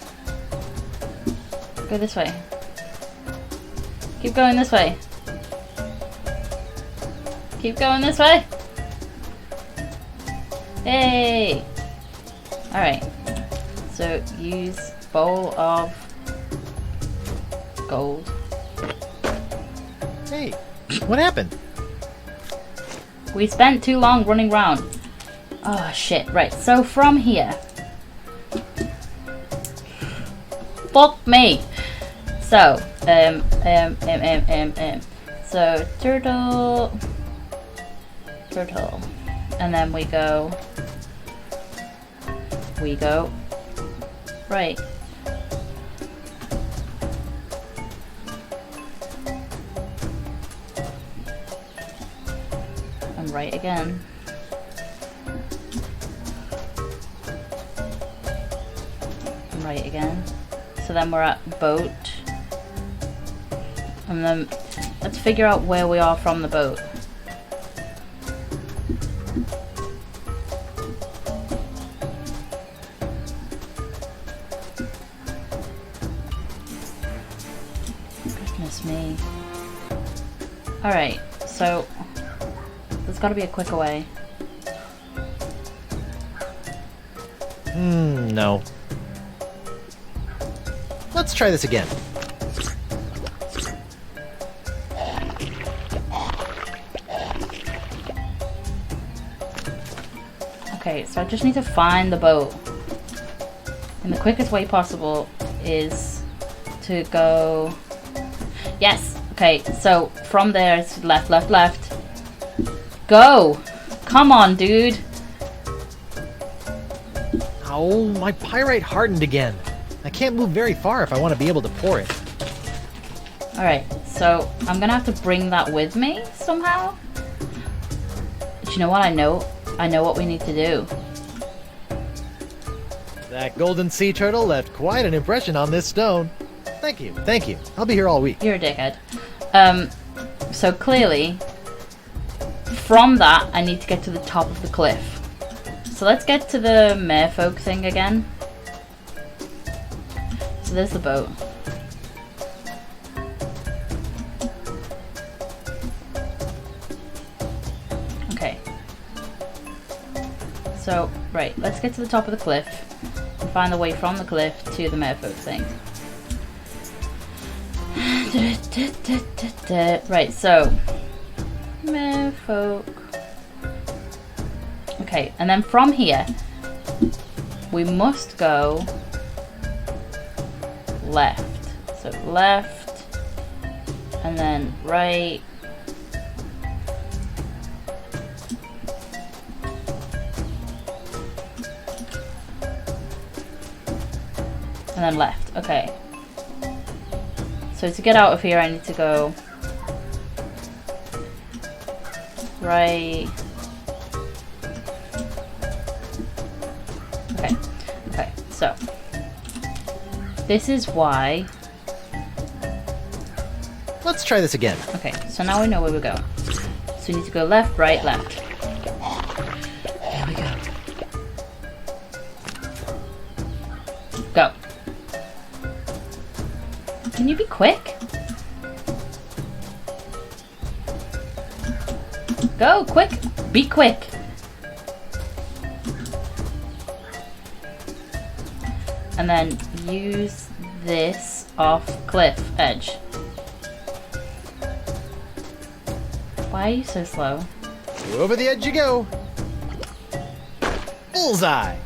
Go this way. Keep going this way. Keep going this way. Hey! Alright. So use bowl of gold. Hey, what happened? We spent too long running around. Oh shit, right, so from here. Fuck me! So, so turtle, and then we go, right. And right again. And right again. So then we're at boat. And then let's figure out where we are from the boat. Goodness me. Alright, so there's gotta be a quicker way. No. Let's try this again. Okay, so I just need to find the boat. And the quickest way possible is to go... Yes! Okay, so from there it's left, left, left. Go! Come on, dude! Oh, my pyrite hardened again. I can't move very far if I want to be able to pour it. Alright, so I'm gonna have to bring that with me somehow. But you know what? I know what we need to do. That golden sea turtle left quite an impression on this stone. Thank you, thank you. I'll be here all week. You're a dickhead. So clearly, from that, I need to get to the top of the cliff. So let's get to the merfolk thing again. So there's the boat. Okay. So, right, let's get to the top of the cliff and find the way from the cliff to the merfolk thing. Right, so merfolk. Okay, and then from here we must go left. So left and then right. And then left. Okay. So to get out of here I need to go right. Okay. Okay, so this is why. Let's try this again. Okay, so now we know where we're going. So we need to go left, right, left. There we go. Go. Can you be quick? Go, quick! Be quick! And then use this off cliff edge. Why are you so slow? Over the edge you go. Bullseye!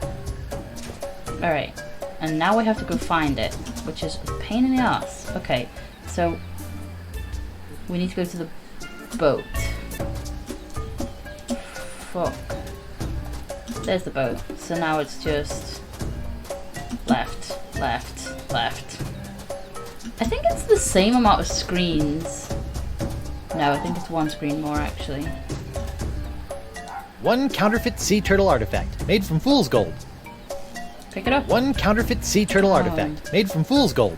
Alright, and now we have to go find it, which is a pain in the ass. Okay, so we need to go to the boat. Fuck. There's the boat. So now it's just left, left, left. I think it's the same amount of screens. No, I think it's one screen more actually. One counterfeit sea turtle artifact, made from fool's gold. Pick it up. One counterfeit sea turtle artifact, made from fool's gold.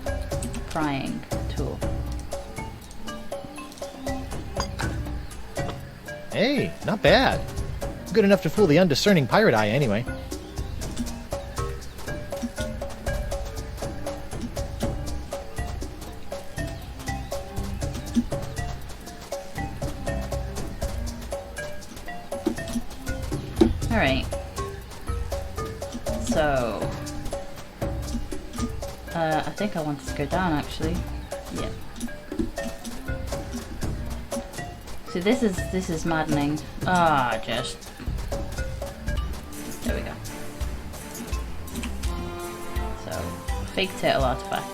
Prying tool. Hey, not bad. Good enough to fool the undiscerning pirate eye anyway. Alright. So... I think I wanted to go down actually. Yeah. See, this is maddening. Just... There we go. So, fake turtle artifact.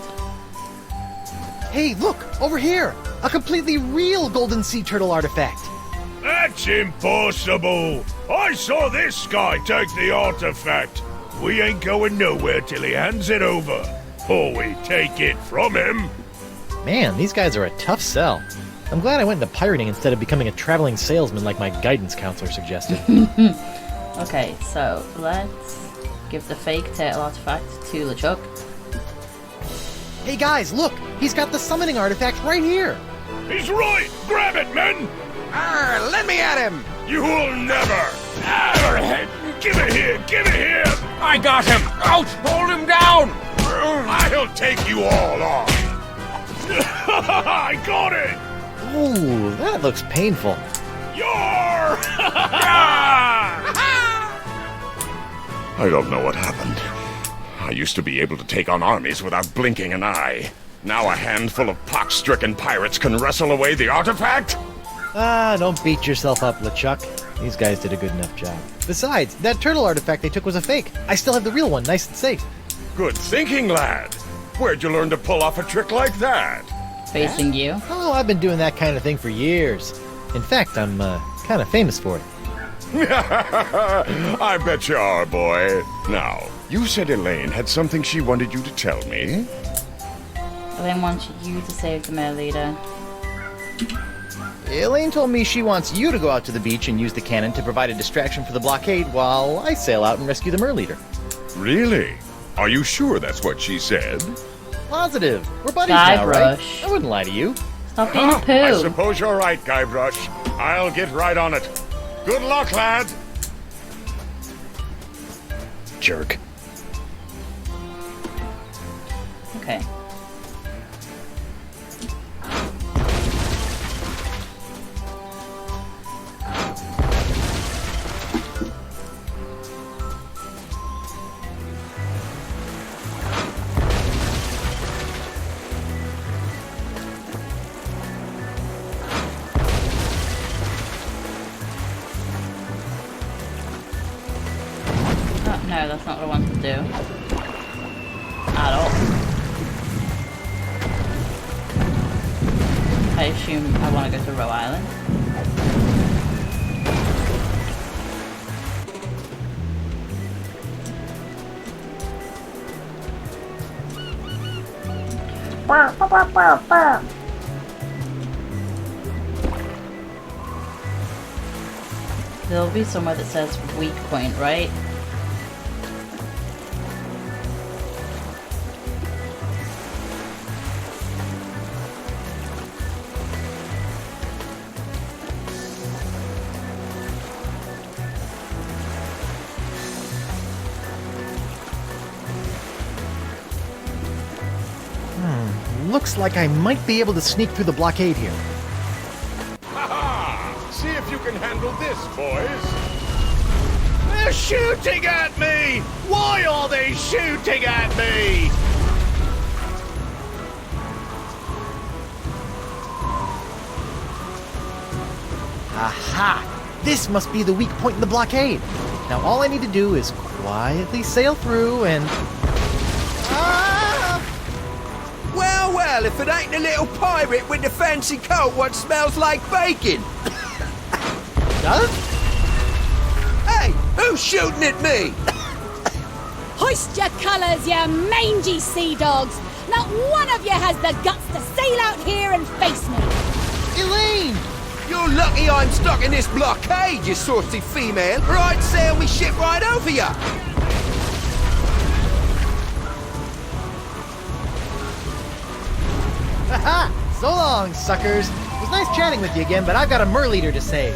Hey, look! Over here! A completely real golden sea turtle artifact! That's impossible! I saw this guy take the artifact. We ain't going nowhere till he hands it over. Or we take it from him. Man, these guys are a tough sell. I'm glad I went into pirating instead of becoming a traveling salesman like my guidance counselor suggested. Okay, so let's give the fake turtle artifact to LeChuck. Hey guys, look! He's got the summoning artifact right here! He's right! Grab it, men! Let me at him! You will never! Give it here! Give it here! I got him! Out! Hold him down! I'll take you all on! I got it! Ooh, that looks painful. You're... I don't know what happened. I used to be able to take on armies without blinking an eye. Now a handful of pox-stricken pirates can wrestle away the artifact? Don't beat yourself up, LeChuck. These guys did a good enough job. Besides, that turtle artifact they took was a fake. I still have the real one, nice and safe. Good thinking, lad. Where'd you learn to pull off a trick like that? Facing you. Oh, I've been doing that kind of thing for years. In fact, I'm kind of famous for it. I bet you are, boy. Now, you said Elaine had something she wanted you to tell me? Elaine wants you to save the Mer Leader. Elaine told me she wants you to go out to the beach and use the cannon to provide a distraction for the blockade while I sail out and rescue the Mer Leader. Really? Are you sure that's what she said? Positive. We're buddies now, right? I wouldn't lie to you. Stop being a poo. I suppose you're right, Guybrush. I'll get right on it. Good luck, lad. Jerk. Okay. No, that's not what I want to do. At all. I assume I want to go to Roe Island. There'll be somewhere that says weak point, right? Looks like I might be able to sneak through the blockade here. Ha-ha! See if you can handle this, boys. They're shooting at me! Why are they shooting at me? Aha! This must be the weak point in the blockade. Now all I need to do is quietly sail through and... Well, if it ain't the little pirate with the fancy coat what smells like bacon. Does? Hey, who's shooting at me? Hoist your colours, you mangy sea dogs! Not one of you has the guts to sail out here and face me! Elaine! You're lucky I'm stuck in this blockade, you saucy female, or I'd sail me ship right over ya! Haha! So long, suckers. It was nice chatting with you again, but I've got a Merleader to save.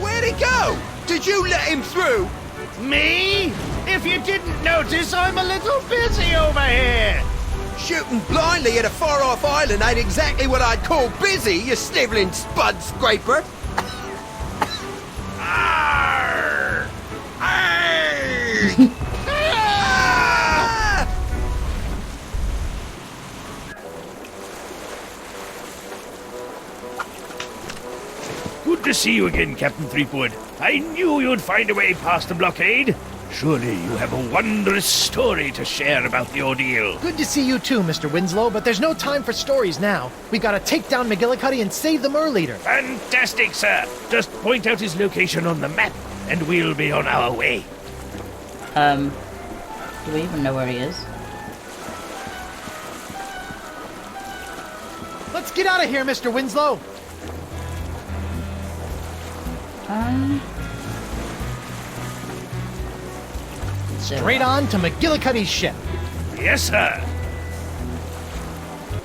Where'd he go? Did you let him through? Me? If you didn't notice, I'm a little busy over here. Shooting blindly at a far-off island ain't exactly what I'd call busy, you snivelling spud scraper. Arr! Arr! Good to see you again, Captain Threepwood. I knew you'd find a way past the blockade. Surely you have a wondrous story to share about the ordeal. Good to see you too, Mr. Winslow, but there's no time for stories now. We've got to take down McGillicuddy and save the Merleader. Fantastic, sir. Just point out his location on the map, and we'll be on our way. Do we even know where he is? Let's get out of here, Mr. Winslow. Straight on to McGillicuddy's ship. Yes, sir.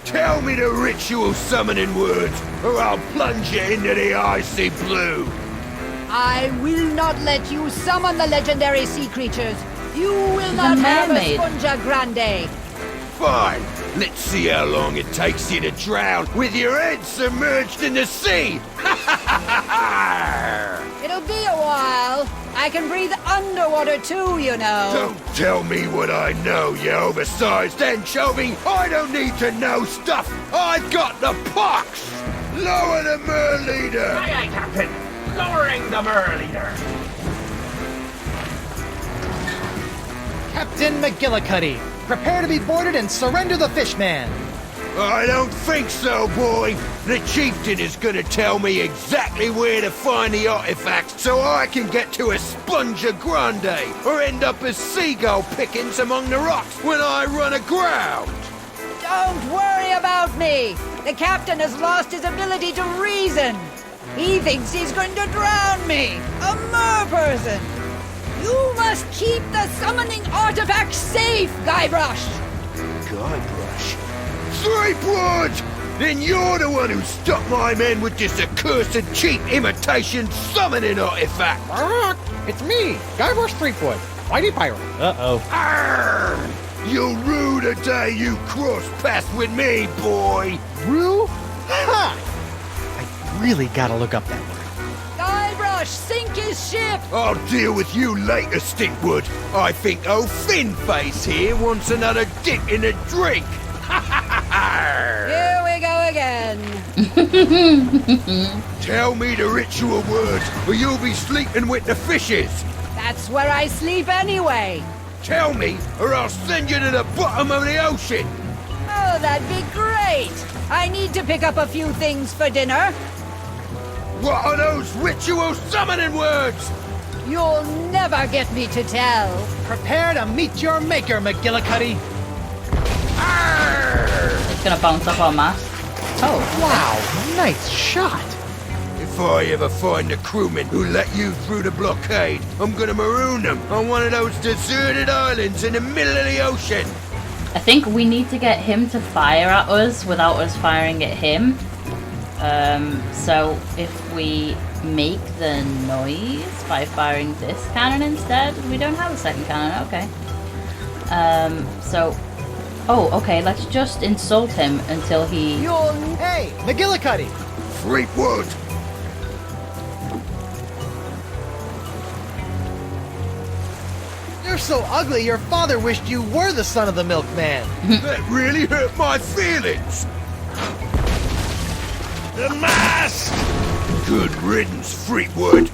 Tell me the ritual summoning words, or I'll plunge you into the icy blue. I will not let you summon the legendary sea creatures. You will not have a mermaid. Sponja Grande. Fine. Let's see how long it takes you to drown with your head submerged in the sea. It'll be a while. I can breathe underwater too, you know. Don't tell me what I know, you oversized anchovy. I don't need to know stuff. I've got the pox. Lower the Merleader. Aye, aye, Captain. Lowering the Merleader. Captain McGillicuddy, prepare to be boarded and surrender the Fishman. I don't think so, boy. The chieftain is gonna tell me exactly where to find the artifacts so I can get to Esponja Grande or end up as seagull pickings among the rocks when I run aground. Don't worry about me. The captain has lost his ability to reason. He thinks he's going to drown me, a mer person. You must keep the summoning artifact safe, Guybrush. Guybrush? Threepwood! Then you're the one who stopped my men with this accursed cheap imitation summoning artifact! It's me, Guybrush Threepwood, Mighty Pirate. Uh-oh. Arr! You'll rue the day you cross paths with me, boy! Rue? Ha! I really gotta look up that word. Guybrush, sink his ship! I'll deal with you later, Stinkwood. I think old Finface here wants another dip in the drink. Here we go again. Tell me the ritual words, or you'll be sleeping with the fishes. That's where I sleep anyway. Tell me, or I'll send you to the bottom of the ocean. Oh, that'd be great. I need to pick up a few things for dinner. What are those ritual summoning words? You'll never get me to tell. Prepare to meet your maker, McGillicuddy. It's gonna bounce off our mast. Oh. Wow, nice shot. If I ever find the crewmen who let you through the blockade, I'm gonna maroon them on one of those deserted islands in the middle of the ocean. I think we need to get him to fire at us without us firing at him. So if we make the noise by firing this cannon instead, we don't have a second cannon, okay. Oh, okay, let's just insult him until he... Hey, McGillicuddy! Threepwood! You're so ugly, your father wished you were the son of the milkman. That really hurt my feelings. The mast! Good riddance, Threepwood.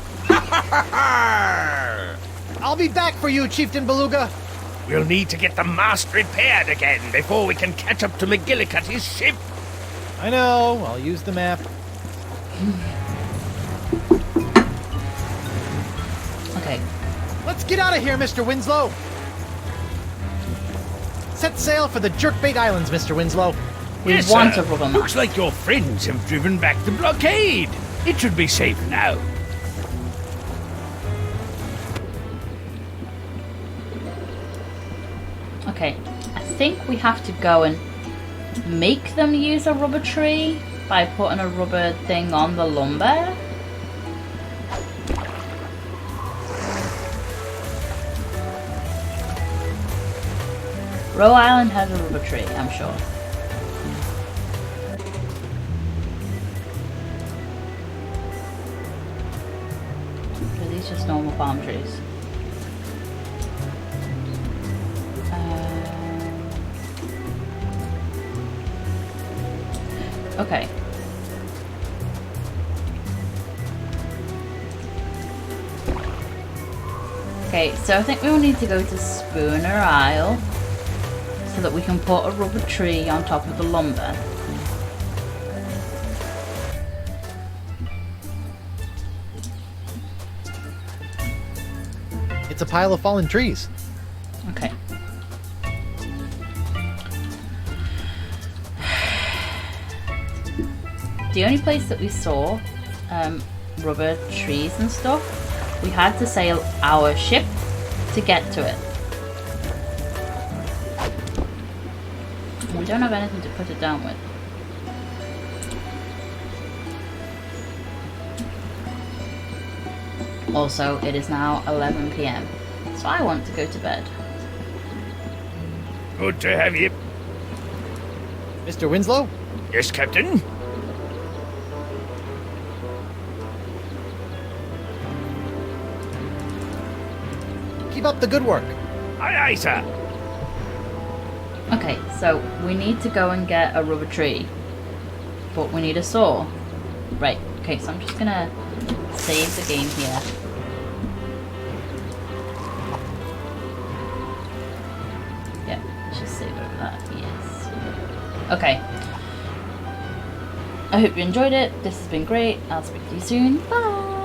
I'll be back for you, Chieftain Beluga. We'll need to get the mast repaired again before we can catch up to McGillicuddy's ship. I know, I'll use the map. Okay. Let's get out of here, Mr. Winslow. Set sail for the Jerkbait Islands, Mr. Winslow. We Yes, want sir. a rubber Looks mat. like your friends have driven back the blockade. It should be safe now. Okay, I think we have to go and make them use a rubber tree by putting a rubber thing on the lumber. Roe Island has a rubber tree, I'm sure. Are these just normal palm trees? Okay. Okay, so I think we will need to go to Spooner Isle so that we can put a rubber tree on top of the lumber. It's a pile of fallen trees. Okay. The only place that we saw rubber trees and stuff, we had to sail our ship to get to it. We don't have anything to put it down with. Also, it is now 11 PM, so I want to go to bed. Good to have you. Mr. Winslow? Yes, Captain? Keep up the good work. Aye, aye, sir. Okay, so we need to go and get a rubber tree, but we need a saw. Right, okay, so I'm just gonna save the game here. Yeah, let's just save over that, yes. Okay. I hope you enjoyed it. This has been great. I'll speak to you soon. Bye!